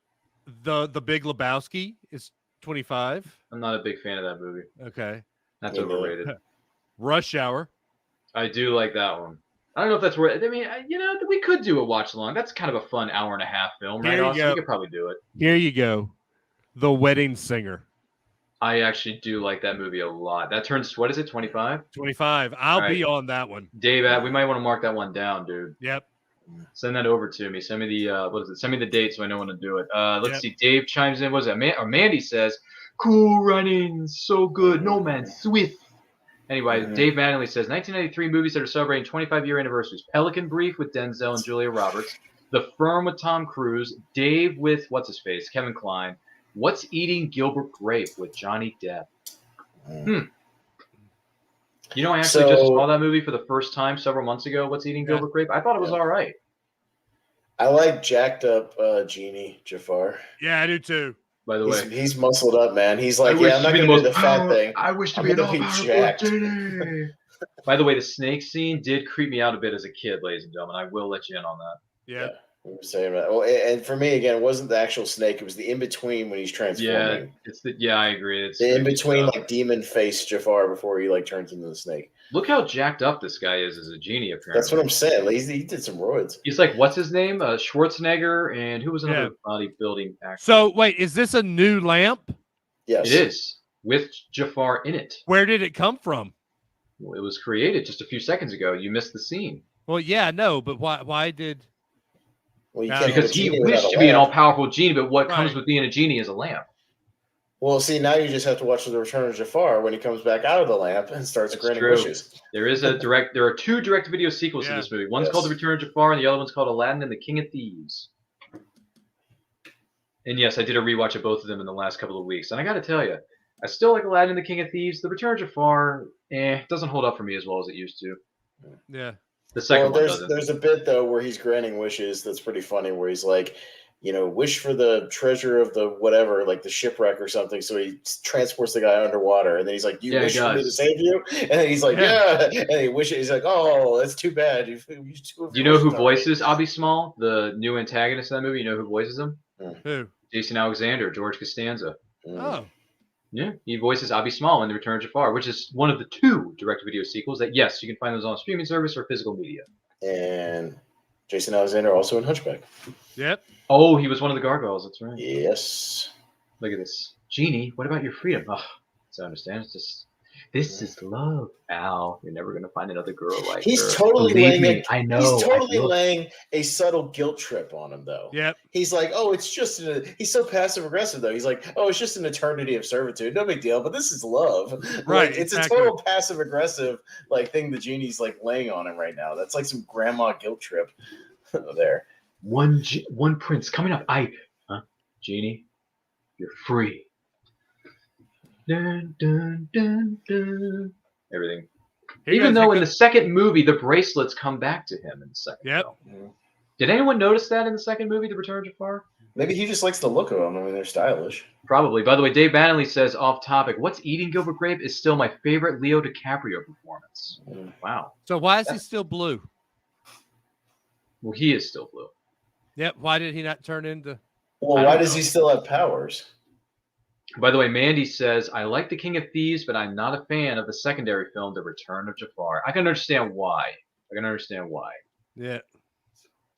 The Big Lebowski is 25. I'm not a big fan of that movie. Okay, that's overrated. Rush Hour. I do like that one. I don't know if that's where. I mean, we could do a watch along. That's kind of a fun 1.5-hour film, right? Austin? We could probably do it. Here you go. The Wedding Singer. I actually do like that movie a lot. That turns, what is it, 25? 25. I'll be on that one. Dave, we might want to mark that one down, dude. Yep. Send that over to me. Send me the Send me the date so I know when to do it. Let's see. Dave chimes in. What is that? Mandy says, "Cool Runnings, so good. No Man, Swift." Anyway, Dave Mattingly says 1993 movies that are celebrating 25-year anniversaries: Pelican Brief with Denzel and Julia Roberts, The Firm with Tom Cruise, Dave with what's his face, Kevin Kline, What's Eating Gilbert Grape with Johnny Depp. You know, I actually just saw that movie for the first time several months ago. What's Eating Gilbert Grape? I thought it was all right. I like jacked up Genie Jafar. Yeah, I do too. By the way, He's muscled up, man. He's I like, wish yeah, I'm to not be the gonna do most the fat thing. I wish to I'm be an gonna be all-powerful jacked. genie. By the way, the snake scene did creep me out a bit as a kid, ladies and gentlemen. I will let you in on that. Yeah. We were saying that. Well, and for me again, it wasn't the actual snake; it was the in between when he's transforming. I agree. It's The in creepy between, stuff. like demon face Jafar before he like turns into the snake. Look how jacked up this guy is as a genie. Apparently, That's what I'm saying. Like, he did some roids. He's like, what's his name? Schwarzenegger, and who was another Yeah. bodybuilding actor? So wait, is this a new lamp? Yes, It is with Jafar in it. Where did it come from? Well, it was created just a few seconds ago. You missed the scene. Well, yeah, no, but why did? Well, you No. can't have a Because he genie without wished a to be an lamp. all-powerful genie, but what comes Right. with being a genie is a lamp. Well, see, now you just have to watch the Return of Jafar when he comes back out of the lamp and starts That's granting true. wishes. There are two direct-to-video sequels to Yeah. this movie. One's Yes. called The Return of Jafar, and the other one's called Aladdin and the King of Thieves. And yes, I did a rewatch of both of them in the last couple of weeks, and I got to tell you, I still like Aladdin and the King of Thieves. The Return of Jafar, doesn't hold up for me as well as it used to. Yeah. The second one There's doesn't. there's a bit though where he's granting wishes that's pretty funny, where he's like, wish for the treasure of the whatever, like the shipwreck or something. So he transports the guy underwater, and then he's like, "You Yeah, he wish for me to does. save you?" And then he's like, Yeah. "Yeah," and he wishes. He's like, "Oh, that's too bad." Do you know who voices Abi Small, the new antagonist in that movie? You know who voices him? Who? Jason Alexander, George Costanza. Oh. Yeah, he voices Abi Small in The Return of Jafar, which is one of the two direct-to-video sequels that, yes, you can find those on streaming service or physical media. And Jason Alexander also in Hunchback. Yep. Oh, he was one of the gargoyles. That's right. Yes. Look at this. Genie, what about your freedom? Oh, so I understand. It's just, this is love, Al. You're never going to find another girl like He's her. totally Believe laying me, I know. He's totally I feel it. laying a subtle guilt trip on him, though. Yep. He's like, "Oh, it's just he's so passive aggressive, though. He's like, "Oh, it's just an eternity of servitude. No big deal. But this is love, Right, Like, it's exactly. a total passive aggressive thing. The genie's like laying on him right now. That's like some grandma guilt trip there. One prince coming up. Genie, you're free. Dun, dun, dun, dun. Everything. Even though in the second movie, the bracelets come back to him in the second Yep. film. Did anyone notice that in the second movie, The Return of Jafar? Maybe he just likes the look of them. I mean, they're stylish. Probably. By the way, Dave Bannerly says, off topic, What's Eating Gilbert Grape is still my favorite Leo DiCaprio performance. Wow. So why is he still blue? Well, he is still blue. Yep. Why did he not turn into? Well, why does he still have powers? By the way, Mandy says, I like The King of Thieves, but I'm not a fan of the secondary film, The Return of Jafar. I can understand why. Yeah.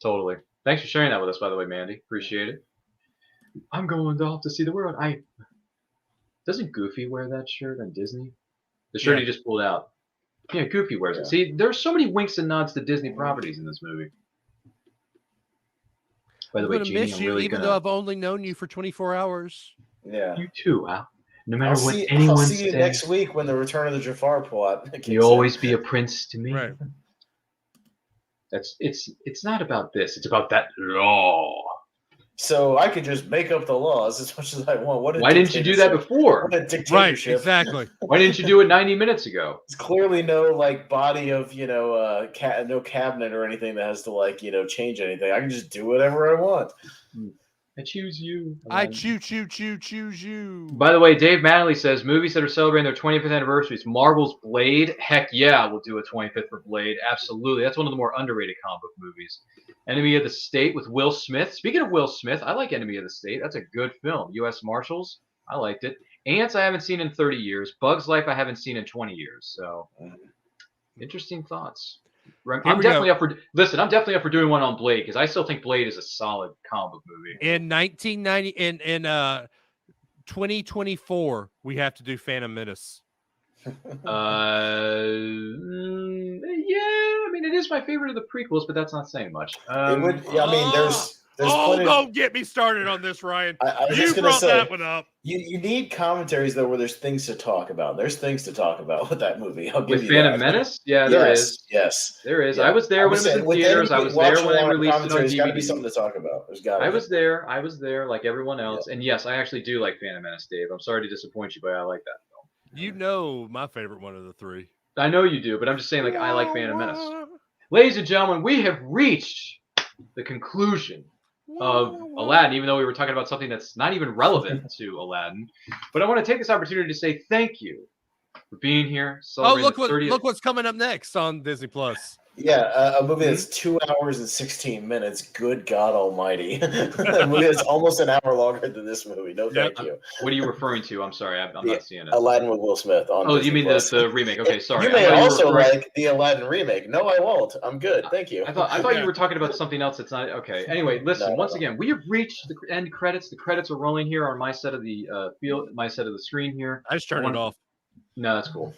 Totally. Thanks for sharing that with us, by the way, Mandy. Appreciate it. I'm going off to see the world. Doesn't Goofy wear that shirt on Disney? The shirt he just pulled out. Yeah, Goofy wears it. See, there's so many winks and nods to Disney properties in this movie. By the way, Genie, miss I'm you, really even though I've only known you for 24 hours. Yeah. You too, Al. No matter what I'll anyone see you says, next week when the Return of the Jafar plot. you always be a prince to me. Right. It's not about this. It's about that law. So I could just make up the laws as much as I want. Why didn't you do that before? What a Right. dictatorship. Exactly. Why didn't you do it 90 minutes ago? It's clearly no body of no cabinet or anything that has to change anything. I can just do whatever I want. I choose you. I choose you. By the way, Dave Manley says movies that are celebrating their 25th anniversaries. Marvel's Blade. Heck yeah, we'll do a 25th for Blade. Absolutely. That's one of the more underrated comic book movies. Enemy of the State with Will Smith. Speaking of Will Smith, I like Enemy of the State. That's a good film. U.S. Marshals. I liked it. Ants I haven't seen in 30 years. Bugs Life I haven't seen in 20 years. So, interesting thoughts. I'm definitely up for doing one on Blade because I still think Blade is a solid comic book movie. In 1990, in 2024, we have to do Phantom Menace. Yeah, I mean it is my favorite of the prequels, but that's not saying much. There's plenty. Don't get me started on this, Ryan. I was You just gonna brought say, that one up. You need commentaries though where there's things to talk about. There's things to talk about with that movie. I'll give With you Phantom that. Menace, yeah, there is. Yes, There is. Yeah. I was there when it was in theaters. I was there when they released it on There's got to be DVD. something to talk about. There's got. I was there like everyone else. And yes, I actually do like Phantom Menace, Dave. I'm sorry to disappoint you, but I like that film. You know my favorite one of the three. I know you do, but I'm just saying, like, I like Phantom Menace. Ladies and gentlemen, we have reached the conclusion of Aladdin, even though we were talking about something that's not even relevant to Aladdin. But I want to take this opportunity to say thank you for being here. Oh, Celebrating look the 30th. look what's coming up next on Disney Plus. Yeah, a movie that's 2 hours and 16 minutes. Good God Almighty! A movie that's almost an hour longer than this movie. No, thank you. What are you referring to? I'm sorry, I'm not seeing it. Aladdin with Will Smith on. Oh, Disney you mean Plus. the remake? Okay, sorry. You may also like the Aladdin remake. No, I won't. I'm good. Thank you. I thought you were talking about something else that's not okay. Anyway, listen. Once again, we have reached the end credits. The credits are rolling here on my side of the my side of the screen here. I just turned it off. No, that's cool.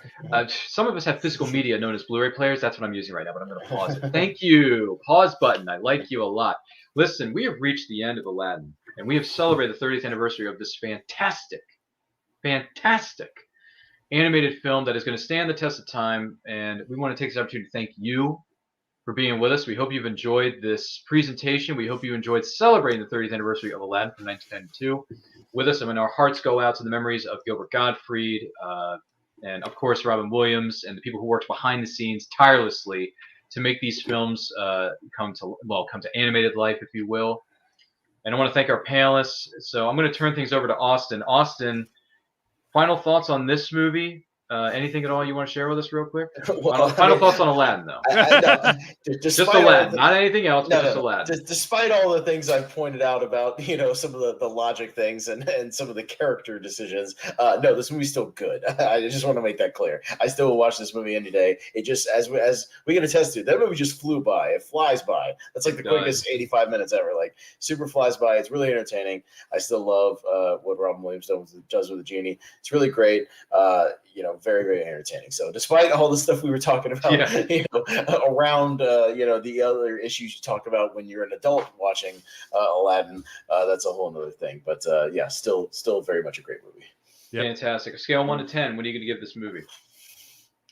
Some of us have physical media known as Blu-ray players. That's what I'm using right now, but I'm going to pause it. Thank you. Pause button. I like you a lot. Listen, we have reached the end of Aladdin, and we have celebrated the 30th anniversary of this fantastic animated film that is going to stand the test of time. And we want to take this opportunity to thank you for being with us. We hope you've enjoyed this presentation. We hope you enjoyed celebrating the 30th anniversary of Aladdin from 1992 with us. I mean, our hearts go out to the memories of Gilbert Gottfried, and of course Robin Williams and the people who worked behind the scenes tirelessly to make these films come to animated life, if you will. And I want to thank our panelists. So I'm going to turn things over to Austin. Austin, final thoughts on this movie? Anything at all you want to share with us real quick? Final thoughts on Aladdin, though. Just Aladdin, not anything else, but just Aladdin. Despite all the things I've pointed out about, some of the logic things and some of the character decisions, no, this movie's still good. I just want to make that clear. I still will watch this movie any day. It just, as we can attest to, that movie just flew by. It flies by. That's like the quickest 85 minutes ever. Like, super flies by. It's really entertaining. I still love what Robin Williams does with the Genie. It's really great. Very, very entertaining. So despite all the stuff we were talking about, around, the other issues you talk about when you're an adult watching Aladdin, that's a whole nother thing. But still very much a great movie. Yep. Fantastic. A scale 1 to 10. What are you going to give this movie?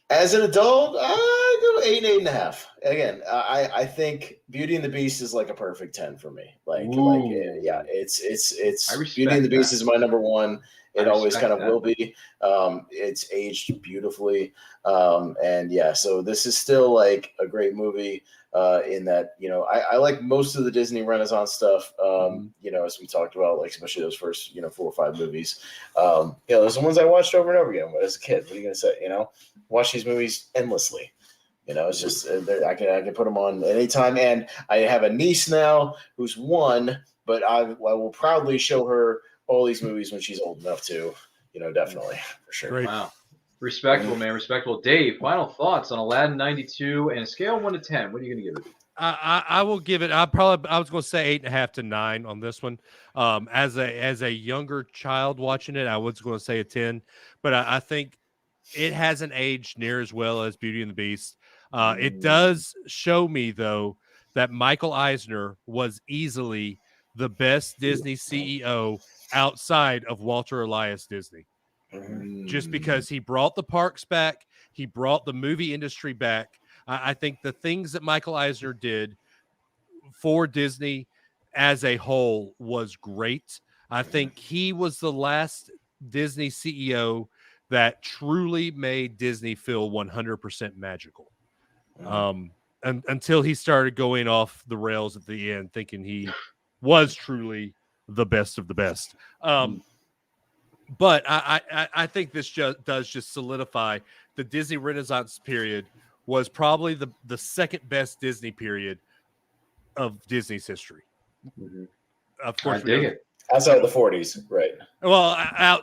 As an adult, I go 8.5. Again, I think Beauty and the Beast is like a perfect 10 for me. It's Beauty and the Beast is my number one. It always kind of will be. It's aged beautifully. So this is still like a great movie in that, I like most of the Disney Renaissance stuff, as we talked about, like especially those first, 4 or 5 movies. Those are the ones I watched over and over again as a kid. What are you going to say? Watch these movies endlessly. It's just, I can put them on anytime. And I have a niece now who's 1, but I will proudly show her all these movies when she's old enough to, definitely, for sure. Great. Wow. Respectable, man. Respectable. Dave, final thoughts on Aladdin 92 and a scale 1 to 10. What are you going to give it? I will give it. I was going to say 8.5 to 9 on this one. As a younger child watching it, I was going to say a 10, but I think it hasn't aged near as well as Beauty and the Beast. It does show me though that Michael Eisner was easily the best Disney CEO outside of Walter Elias Disney. Just because he brought the parks back, he brought the movie industry back. I think the things that Michael Eisner did for Disney as a whole was great. I think he was the last Disney CEO that truly made Disney feel 100% magical. Until he started going off the rails at the end, thinking he was truly the best of the best. But I think this does solidify the Disney Renaissance period was probably the second best Disney period of Disney's history. Of course, I dig it. Outside of the 40s, right? Well,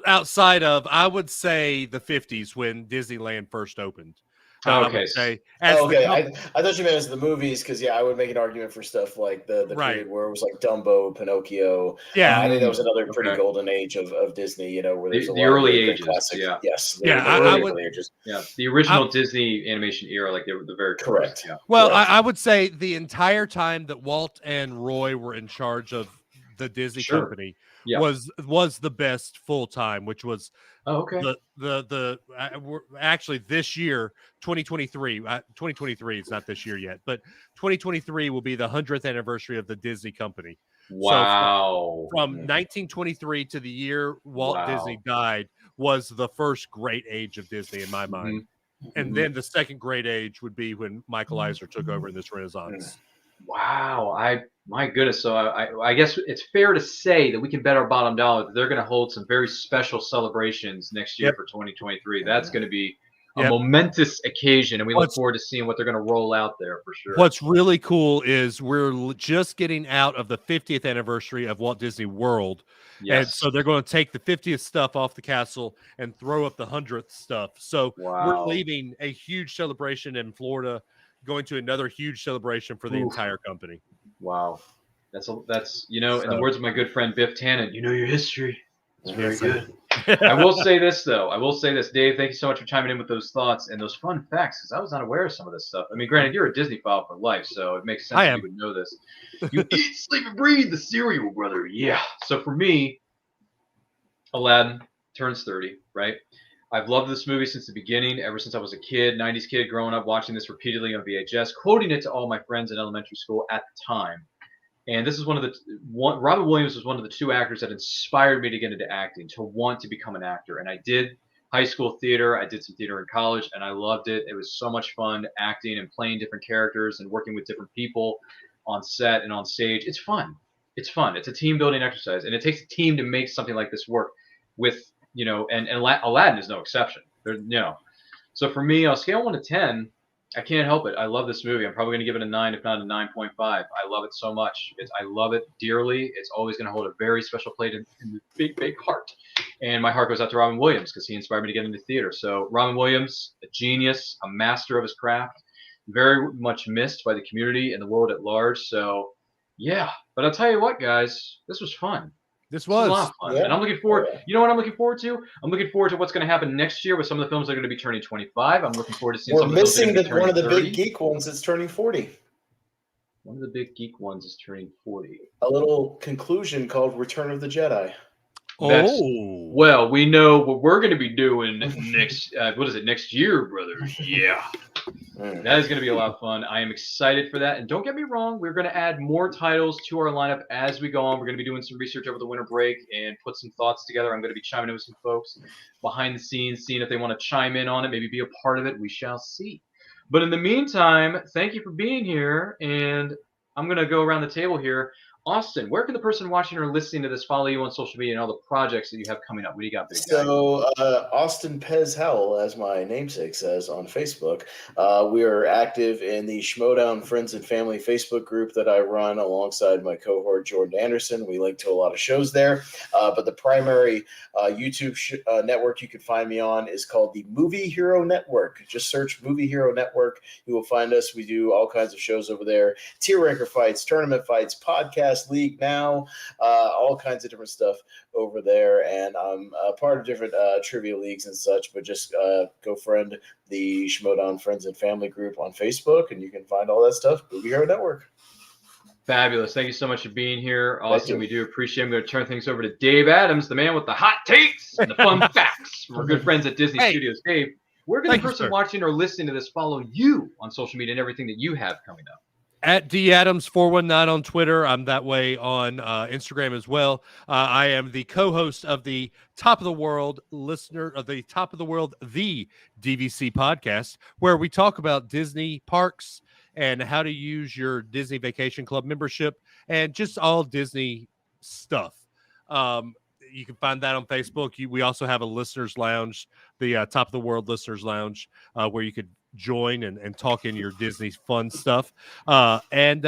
outside of, I would say the 50s when Disneyland first opened. Okay. I thought you meant as the movies, because I would make an argument for stuff like the period where it was like Dumbo, Pinocchio. Yeah, I think that was another pretty golden age of Disney. Where there's the early ages. Classic, yes. Early ages. Yeah, the original Disney animation era, like they were the very correct. First, yeah. Well, correct. I would say the entire time that Walt and Roy were in charge of the Disney company was the best full time, which was actually this year 2023 it's not this year yet, but 2023 will be the 100th anniversary of the Disney company. Wow. So from 1923 to the year Walt Disney died was the first great age of Disney in my mind. And then the second great age would be when Michael Eisner took over in this Renaissance. Wow, my goodness. So I guess it's fair to say that we can bet our bottom dollar that they're going to hold some very special celebrations next year Yep. for 2023. That's going to be a Yep. momentous occasion, and we look What's forward to seeing what they're going to roll out there for sure. What's really cool is we're just getting out of the 50th anniversary of Walt Disney World. And Yes. so they're going to take the 50th stuff off the castle and throw up the 100th stuff. So we're Wow. leaving a huge celebration in Florida, going to another huge celebration for the Oof. entire company. Wow. That's in the So, words of my good friend Biff Tannen, you know your history. It's very Yes. good. I will say this though. I will say this, Dave. Thank you so much for chiming in with those thoughts and those fun facts because I was unaware of some of this stuff. I mean, granted, you're a Disney file for life, so it makes sense I that you am. would know this. You eat, sleep, and breathe the cereal, brother. Yeah. So for me, Aladdin turns 30, right? I've loved this movie since the beginning, ever since I was a kid, 90s kid, growing up watching this repeatedly on VHS, quoting it to all my friends in elementary school at the time. And this is Robin Williams was one of the two actors that inspired me to get into acting, to want to become an actor. And I did high school theater, I did some theater in college, and I loved it. It was so much fun acting and playing different characters and working with different people on set and on stage. It's fun. It's fun. It's a team building exercise, and it takes a team to make something like this work. With and Aladdin is no exception. So for me, on a scale of 1 to 10, I can't help it. I love this movie. I'm probably going to give it a 9, if not a 9.5. I love it so much. I love it dearly. It's always going to hold a very special place in the big, big heart. And my heart goes out to Robin Williams because he inspired me to get into theater. So Robin Williams, a genius, a master of his craft, very much missed by the community and the world at large. So yeah, but I'll tell you what, guys, this was fun. This This is a lot was. of fun, Yeah. and I'm looking forward. Yeah. You know what I'm looking forward to? I'm looking forward to what's going to happen next year with some of the films that are going to be turning 25. I'm looking forward to seeing We're some of the films that are missing going to be one turning of the 30. big geek ones that's turning 40. One of the big geek ones is turning 40. A little conclusion called Return of the Jedi. That's Oh. well, we know what we're going to be doing next. What is it? Next year, brother? Yeah. That is going to be a lot of fun. I am excited for that. And don't get me wrong, we're going to add more titles to our lineup as we go on. We're going to be doing some research over the winter break and put some thoughts together. I'm going to be chiming in with some folks behind the scenes, seeing if they want to chime in on it, maybe be a part of it. We shall see. But in the meantime, thank you for being here. And I'm going to go around the table here. Austin, where can the person watching or listening to this follow you on social media and all the projects that you have coming up? What do you got, big guy? So, Austin Pez Howell, as my namesake says on Facebook, we are active in the Schmodown Friends and Family Facebook group that I run alongside my cohort, Jordan Anderson. We link to a lot of shows there. But the primary YouTube network you can find me on is called the Movie Hero Network. Just search Movie Hero Network. You will find us. We do all kinds of shows over there. Tier ranker fights, tournament fights, podcast league now, all kinds of different stuff over there, and I'm a part of different trivia leagues and such, but just go friend the Schmodown Friends and Family group on Facebook, and you can find all that stuff. Movie Hero Network. Fabulous. Thank you so much for being here. Thank Austin, you. we do appreciate it. I'm going to turn things over to Dave Adams, the man with the hot takes and the fun facts from our good friends at Disney Hey. Studios. Dave, where can the Thank you, person sir. watching or listening to this follow you on social media and everything that you have coming up? At DAdams419 on Twitter. I'm that way on Instagram as well. I am the co-host of the Top of the World the DVC podcast, where we talk about Disney parks and how to use your Disney Vacation Club membership and just all Disney stuff. You can find that on Facebook. We also have a listeners lounge, the Top of the World listeners lounge, where you could join and talk in your Disney fun stuff. And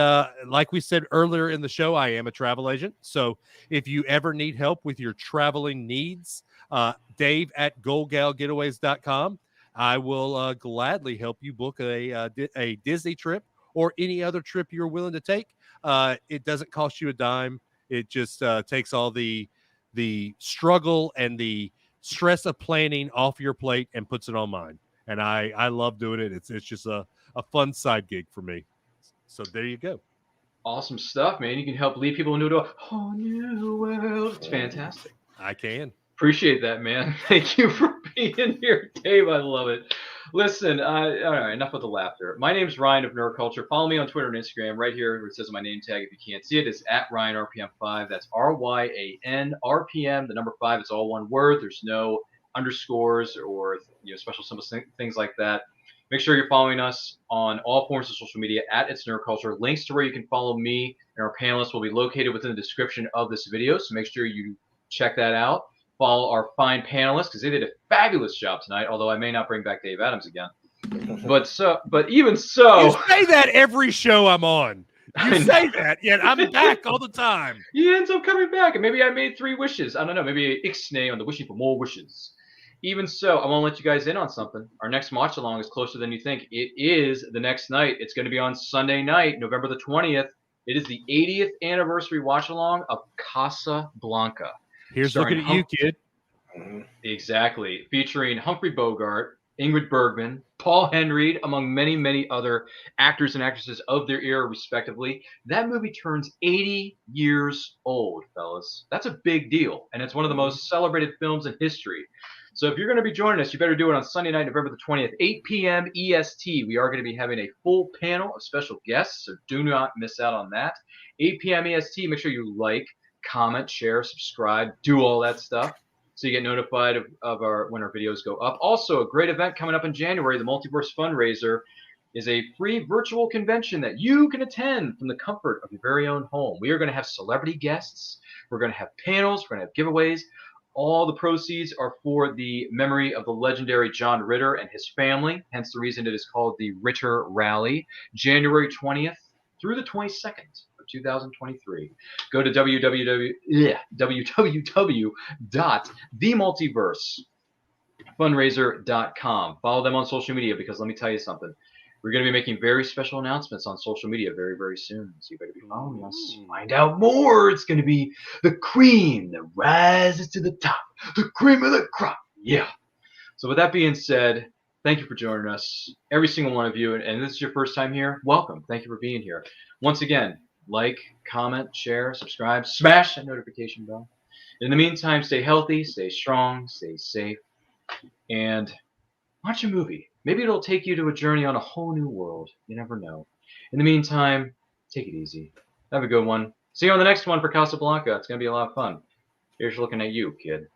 like we said earlier in the show, I am a travel agent. So if you ever need help with your traveling needs, Dave at goldgalgetaways.com. I will gladly help you book a Disney trip or any other trip you're willing to take. It doesn't cost you a dime. It just takes all the struggle and the stress of planning off your plate and puts it on mine. And I love doing it. It's just a fun side gig for me. So there you go. Awesome stuff, man. You can help lead people into a whole new world. It's fantastic. I can. Appreciate that, man. Thank you for being here, Dave. I love it. Listen, all right, enough with the laughter. My name's Ryan of Nerd Culture. Follow me on Twitter and Instagram right here where it says on my name tag. If you can't see it, it's at RyanRPM5. That's RYAN RPM. The number 5 is all one word. There's no underscores or special symbols, things like that. Make sure you're following us on all forms of social media at It's Nerd Culture. Links to where you can follow me and our panelists will be located within the description of this video. So make sure you check that out. Follow our fine panelists because they did a fabulous job tonight. Although I may not bring back Dave Adams again, but even so, you say that every show I'm on. You say that, yet I'm back all the time. He ends up coming back, and maybe I made 3 wishes. I don't know. Maybe Ixnay on the wishing for more wishes. Even so, I want to let you guys in on something. Our next watch along is closer than you think. It is the next night. It's going to be on Sunday night, November the 20th. It is the 80th anniversary watch along of Casablanca. Here's looking at you, kid. Exactly. Featuring Humphrey Bogart, Ingrid Bergman, Paul Henreid, among many, many other actors and actresses of their era, respectively. That movie turns 80 years old, fellas. That's a big deal, and it's one of the most celebrated films in history. So if you're going to be joining us, you better do it on Sunday night, November the 20th, 8 p.m. EST. We are going to be having a full panel of special guests, so do not miss out on that. 8 p.m. EST, make sure you like, comment, share, subscribe, do all that stuff so you get notified of when our videos go up. Also, a great event coming up in January, the Multiverse Fundraiser, is a free virtual convention that you can attend from the comfort of your very own home. We are going to have celebrity guests. We're going to have panels. We're going to have giveaways. All the proceeds are for the memory of the legendary John Ritter and his family, hence the reason it is called the Ritter Rally, January 20th through the 22nd of 2023. Go to www.themultiversefundraiser.com. Follow them on social media because let me tell you something. We're going to be making very special announcements on social media very, very soon. So you better be following us. Find out more. It's going to be the cream that rises to the top. The cream of the crop. Yeah. So with that being said, thank you for joining us. Every single one of you. And this is your first time here. Welcome. Thank you for being here. Once again, like, comment, share, subscribe, smash that notification bell. In the meantime, stay healthy, stay strong, stay safe, and watch a movie. Maybe it'll take you to a journey on a whole new world. You never know. In the meantime, take it easy. Have a good one. See you on the next one for Casablanca. It's going to be a lot of fun. Here's looking at you, kid.